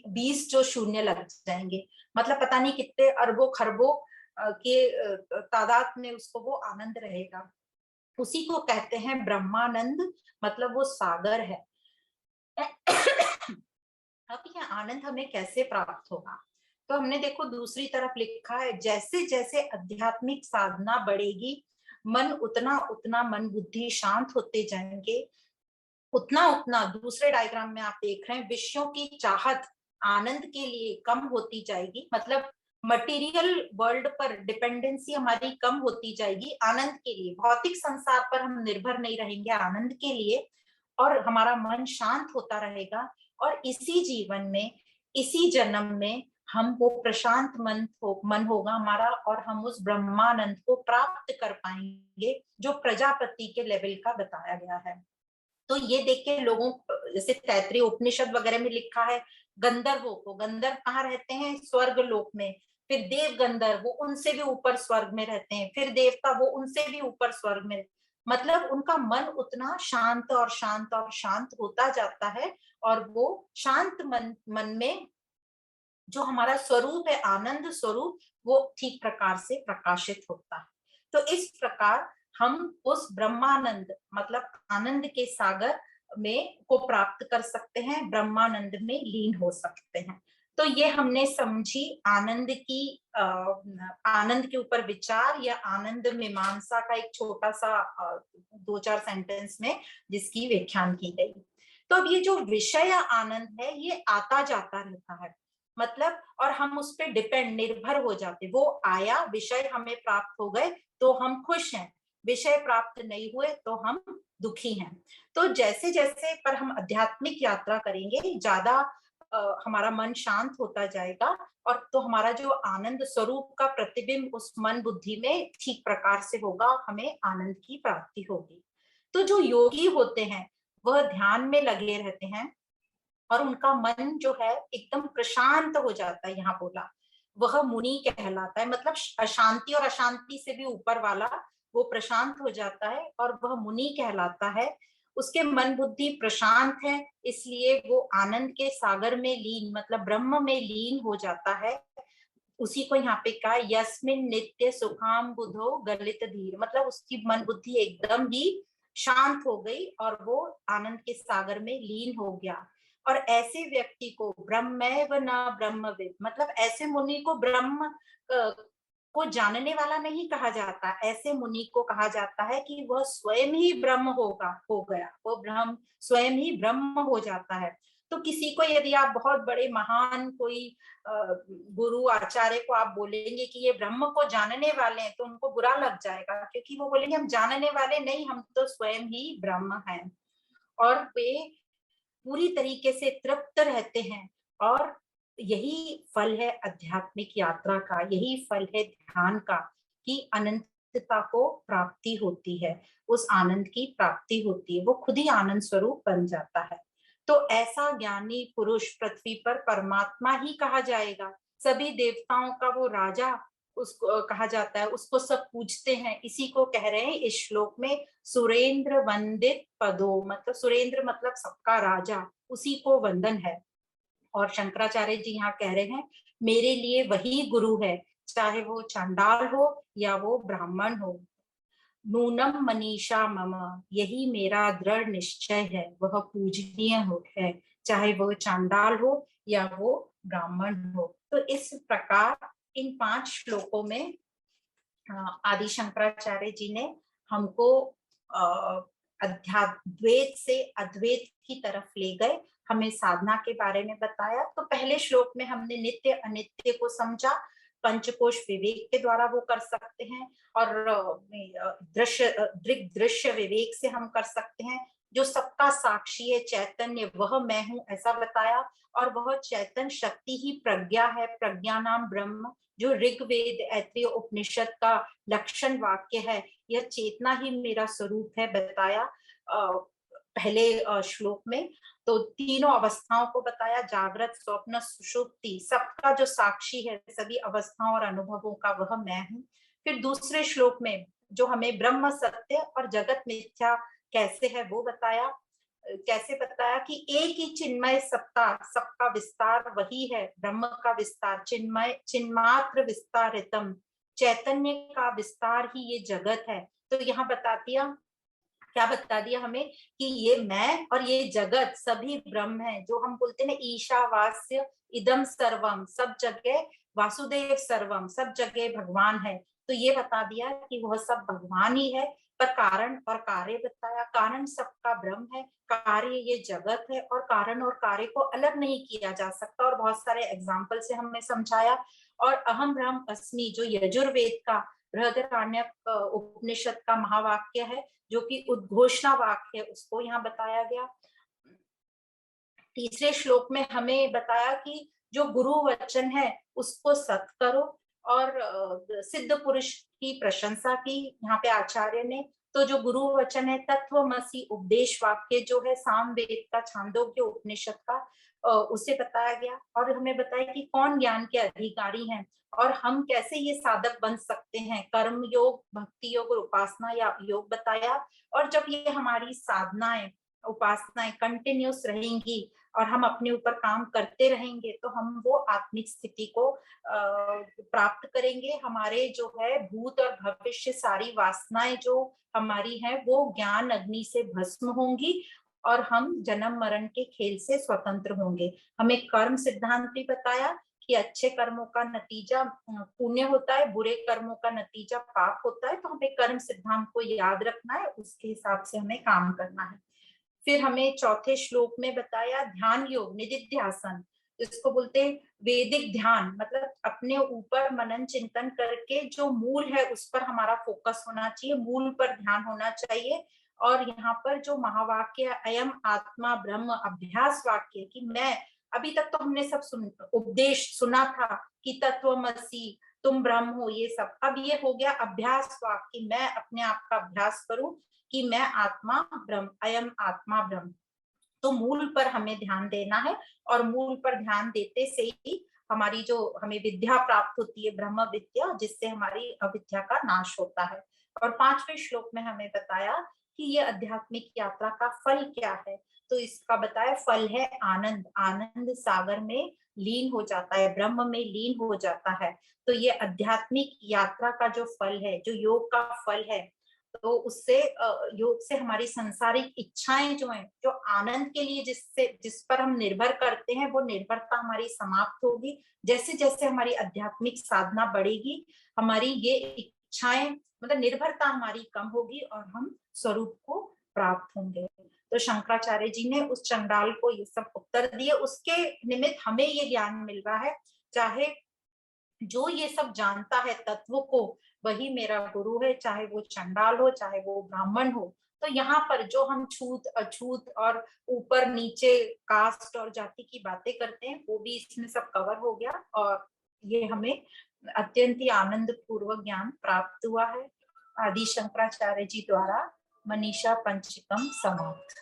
20 जो शून्य लग जाएंगे, मतलब पता नहीं कितने अरबों खरबों के तादाद में उसको वो आनंद रहेगा। उसी को कहते हैं ब्रह्मानंद, मतलब वो सागर है। अब यह आनंद हमें कैसे प्राप्त होगा? तो हमने देखो दूसरी तरफ लिखा है, जैसे जैसे आध्यात्मिक साधना बढ़ेगी, मन उतना उतना मन बुद्धि शांत होते जाएंगे, उतना उतना दूसरे डायग्राम में आप देख रहे हैं विषयों की चाहत आनंद के लिए कम होती जाएगी, मतलब मटेरियल वर्ल्ड पर डिपेंडेंसी हमारी कम होती जाएगी आनंद के लिए, भौतिक संसार पर हम निर्भर नहीं रहेंगे आनंद के लिए, और हमारा मन शांत होता रहेगा। और इसी जीवन में, इसी जन्म में हम वो प्रशांत मन होगा हमारा, और हम उस ब्रह्मानंद को प्राप्त कर पाएंगे जो प्रजापति के लेवल का बताया गया है। तो ये देख के लोगों, जैसे तैतृय उपनिषद वगैरह में लिखा है गंधर्वों को, गंधर्व कहाँ रहते हैं? स्वर्ग लोक में। फिर देव गंधर्व वो उनसे भी ऊपर स्वर्ग में रहते हैं, फिर देवता वो उनसे भी ऊपर स्वर्ग में, मतलब उनका मन उतना शांत और शांत और शांत होता जाता है, और वो शांत मन में जो हमारा स्वरूप है आनंद स्वरूप, वो ठीक प्रकार से प्रकाशित होता है। तो इस प्रकार हम उस ब्रह्मानंद, मतलब आनंद के सागर में को प्राप्त कर सकते हैं, ब्रह्मानंद में लीन हो सकते हैं। तो ये हमने समझी आनंद की आनंद के ऊपर विचार, या आनंद मीमांसा का एक छोटा सा 2-4 सेंटेंस में जिसकी व्याख्यान की गई। तो अब ये जो विषय आनंद है ये आता जाता रहता है, मतलब, और हम उस पर डिपेंड निर्भर हो जाते, वो आया विषय हमें प्राप्त हो गए तो हम खुश हैं, विषय प्राप्त नहीं हुए तो हम दुखी हैं। तो जैसे जैसे पर हम आध्यात्मिक यात्रा करेंगे, ज्यादा हमारा मन शांत होता जाएगा, और तो हमारा जो आनंद स्वरूप का प्रतिबिंब उस मन बुद्धि में ठीक प्रकार से होगा, हमें आनंद की प्राप्ति होगी। तो जो योगी होते हैं वह ध्यान में लगे रहते हैं, और उनका मन जो है एकदम प्रशांत हो जाता है, यहाँ बोला वह मुनि कहलाता है, मतलब अशांति और अशांति से भी ऊपर वाला वो प्रशांत हो जाता है और वह मुनि कहलाता है। उसके मन बुद्धि प्रशांत है, इसलिए वो आनंद के सागर में लीन, मतलब ब्रह्म में लीन हो जाता है। उसी को यहाँ पे कहा यस्मिन नित्य सुखाम बुधो गलित धीर, मतलब उसकी मन बुद्धि एकदम ही शांत हो गई और वो आनंद के सागर में लीन हो गया। और ऐसे व्यक्ति को ब्रह्मैव न ब्रह्मविद, मतलब ऐसे मुनि को ब्रह्म को जानने वाला नहीं कहा जाता, ऐसे मुनि को कहा जाता है कि वह स्वयं ही ब्रह्म हो गया, वो ब्रह्म स्वयं ही ब्रह्म हो जाता है। तो किसी को यदि आप बहुत बड़े महान कोई गुरु आचार्य को आप बोलेंगे कि ये ब्रह्म को जानने वाले हैं, तो उनको बुरा लग जाएगा, क्योंकि वो बोलेंगे हम जानने वाले नहीं, हम तो स्वयं ही ब्रह्म हैं। और वे पूरी तरीके से तृप्त रहते हैं। और यही फल है आध्यात्मिक यात्रा का, यही फल है ध्यान का, कि अनंतता को प्राप्ति होती है, उस आनंद की प्राप्ति होती है, वो खुद ही आनंद स्वरूप बन जाता है। तो ऐसा ज्ञानी पुरुष पृथ्वी पर परमात्मा ही कहा जाएगा। सभी देवताओं का वो राजा उसको कहा जाता है, उसको सब पूजते हैं। इसी को कह रहे हैं इस श्लोक में सुरेंद्र वंदित पदो, मतलब सुरेंद्र मतलब सबका राजा, उसी को वंदन है। और शंकराचार्य जी यहाँ कह रहे हैं मेरे लिए वही गुरु है, चाहे वो चांडाल हो या वो ब्राह्मण हो। नूनम मनीषा मम, यही मेरा दृढ़ निश्चय है, वह पूजनीय है, चाहे वो चांडाल हो या वो ब्राह्मण हो। तो इस प्रकार इन 5 श्लोकों में आदि शंकराचार्य जी ने हमको अध्यात्म से अद्वैत की तरफ ले गए, हमें साधना के बारे में बताया। तो पहले श्लोक में हमने नित्य अनित्य को समझा, पंचकोश विवेक के द्वारा वो कर सकते हैं, और दृग दृश्य विवेक से हम कर सकते हैं। जो सबका साक्षी है चैतन्य, वह मैं हूं, ऐसा बताया। और वह चैतन्य शक्ति ही प्रज्ञा है, प्रज्ञा नाम ब्रह्म, जो ऋग्वेद ऐत्रेय उपनिषद का लक्षण वाक्य है, यह चेतना ही मेरा स्वरूप है, बताया पहले श्लोक में। तो तीनों अवस्थाओं को बताया, जागृत स्वप्न सुषुप्ति, सबका जो साक्षी है सभी अवस्थाओं और अनुभवों का, वह मैं हूँ। फिर दूसरे श्लोक में जो हमें ब्रह्म सत्य और जगत मिथ्या कैसे है वो बताया। कैसे बताया कि एक ही चिन्मय सत्ता, सबका विस्तार वही है, ब्रह्म का विस्तार, चिन्मय चिन्मात्र विस्तारितम, चैतन्य का विस्तार ही ये जगत है। तो यहाँ बता दिया, क्या बता दिया हमें कि ये मैं और ये जगत सभी ब्रह्म है। जो हम बोलते हैं ना ईशावास्य इदम सर्वम, सब जगह वासुदेव सर्वम, सब जगह भगवान है। तो ये बता दिया कि वह सब भगवान ही है। पर कारण और कार्य बताया, कारण सबका ब्रह्म है, कार्य ये जगत है, और कारण और कार्य को अलग नहीं किया जा सकता। और बहुत सारे एग्जाम्पल से हमने समझाया। और अहम ब्रह्म अस्मि जो यजुर्वेद का बृहदारण्यक उपनिषद का महावाक्य है, जो कि उद्घोषणा वाक्य है, उसको यहाँ बताया गया। तीसरे श्लोक में हमें बताया कि जो गुरु वचन है उसको सत करो, और सिद्ध पुरुष की प्रशंसा की यहाँ पे आचार्य ने। तो जो गुरु वचन है तत्वमसि उपदेश वाक्य जो है सामवेद का छांदोग्य उपनिषद का, उसे बताया गया। और हमें बताया कि कौन ज्ञान के अधिकारी हैं और हम कैसे ये साधक बन सकते हैं, कर्म योग, भक्ति योग और उपासना या योग बताया। और जब ये हमारी साधनाएं उपासनाएं कंटिन्यूस रहेंगी और हम अपने ऊपर काम करते रहेंगे, तो हम वो आत्मिक स्थिति को प्राप्त करेंगे। हमारे जो है भूत और भविष्य सारी वासनाएं जो हमारी हैं वो ज्ञान अग्नि से भस्म होंगी, और हम जन्म मरण के खेल से स्वतंत्र होंगे। हमें कर्म सिद्धांत भी बताया कि अच्छे कर्मों का नतीजा पुण्य होता है, बुरे कर्मों का नतीजा पाप होता है। तो हमें कर्म सिद्धांत को याद रखना है, उसके हिसाब से हमें काम करना है। फिर हमें चौथे श्लोक में बताया ध्यान योग निदिध्यासन, इसको बोलते हैं वैदिक ध्यान, मतलब अपने ऊपर मनन चिंतन करके जो मूल है उस पर हमारा फोकस होना चाहिए, मूल पर ध्यान होना चाहिए। और यहाँ पर जो महावाक्य अयम आत्मा ब्रह्म अभ्यास वाक्य, कि मैं, अभी तक तो हमने सब उपदेश सुना था कि तत्वमसि तुम ब्रह्म हो, ये सब, अब ये हो गया अभ्यास वाक्य, मैं अपने आप का अभ्यास करूं कि मैं आत्मा ब्रह्म, अयम आत्मा ब्रह्म। तो मूल पर हमें ध्यान देना है, और मूल पर ध्यान देते से ही हमारी जो हमें विद्या प्राप्त होती है ब्रह्म विद्या, जिससे हमारी अविद्या का नाश होता है। और 5वें श्लोक में हमें बताया कि ये आध्यात्मिक यात्रा का फल क्या है। तो इसका बताया फल है आनंद, आनंद सागर में लीन हो जाता है, ब्रह्म में लीन हो जाता है। तो ये आध्यात्मिक यात्रा का जो फल है, जो योग का फल है, तो उससे योग से हमारी सांसारिक इच्छाएं जो हैं, जो आनंद के लिए जिस पर हम निर्भर करते हैं, वो निर्भरता हमारी समाप्त होगी। जैसे जैसे हमारी आध्यात्मिक साधना बढ़ेगी, हमारी ये इच्छाएं मतलब निर्भरता हमारी कम होगी और हम स्वरूप को प्राप्त होंगे। तो शंकराचार्य जी ने उस चंडाल को ये सब उत्तर दिए, उसके निमित्त हमें ये ज्ञान मिल रहा है, चाहे जो ये सब जानता है तत्व को, वही मेरा गुरु है, चाहे वो चंडाल हो चाहे वो ब्राह्मण हो। तो यहाँ पर जो हम छूत अछूत और ऊपर नीचे कास्ट और जाति की बातें करते हैं, वो भी इसमें सब कवर हो गया और ये हमें अत्यंत ही आनंद पूर्वक ज्ञान प्राप्त हुआ है। आदि शंकराचार्य जी द्वारा मनीषा पंचकम समाप्त।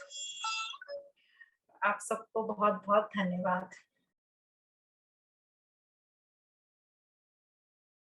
आप सबको बहुत बहुत धन्यवाद।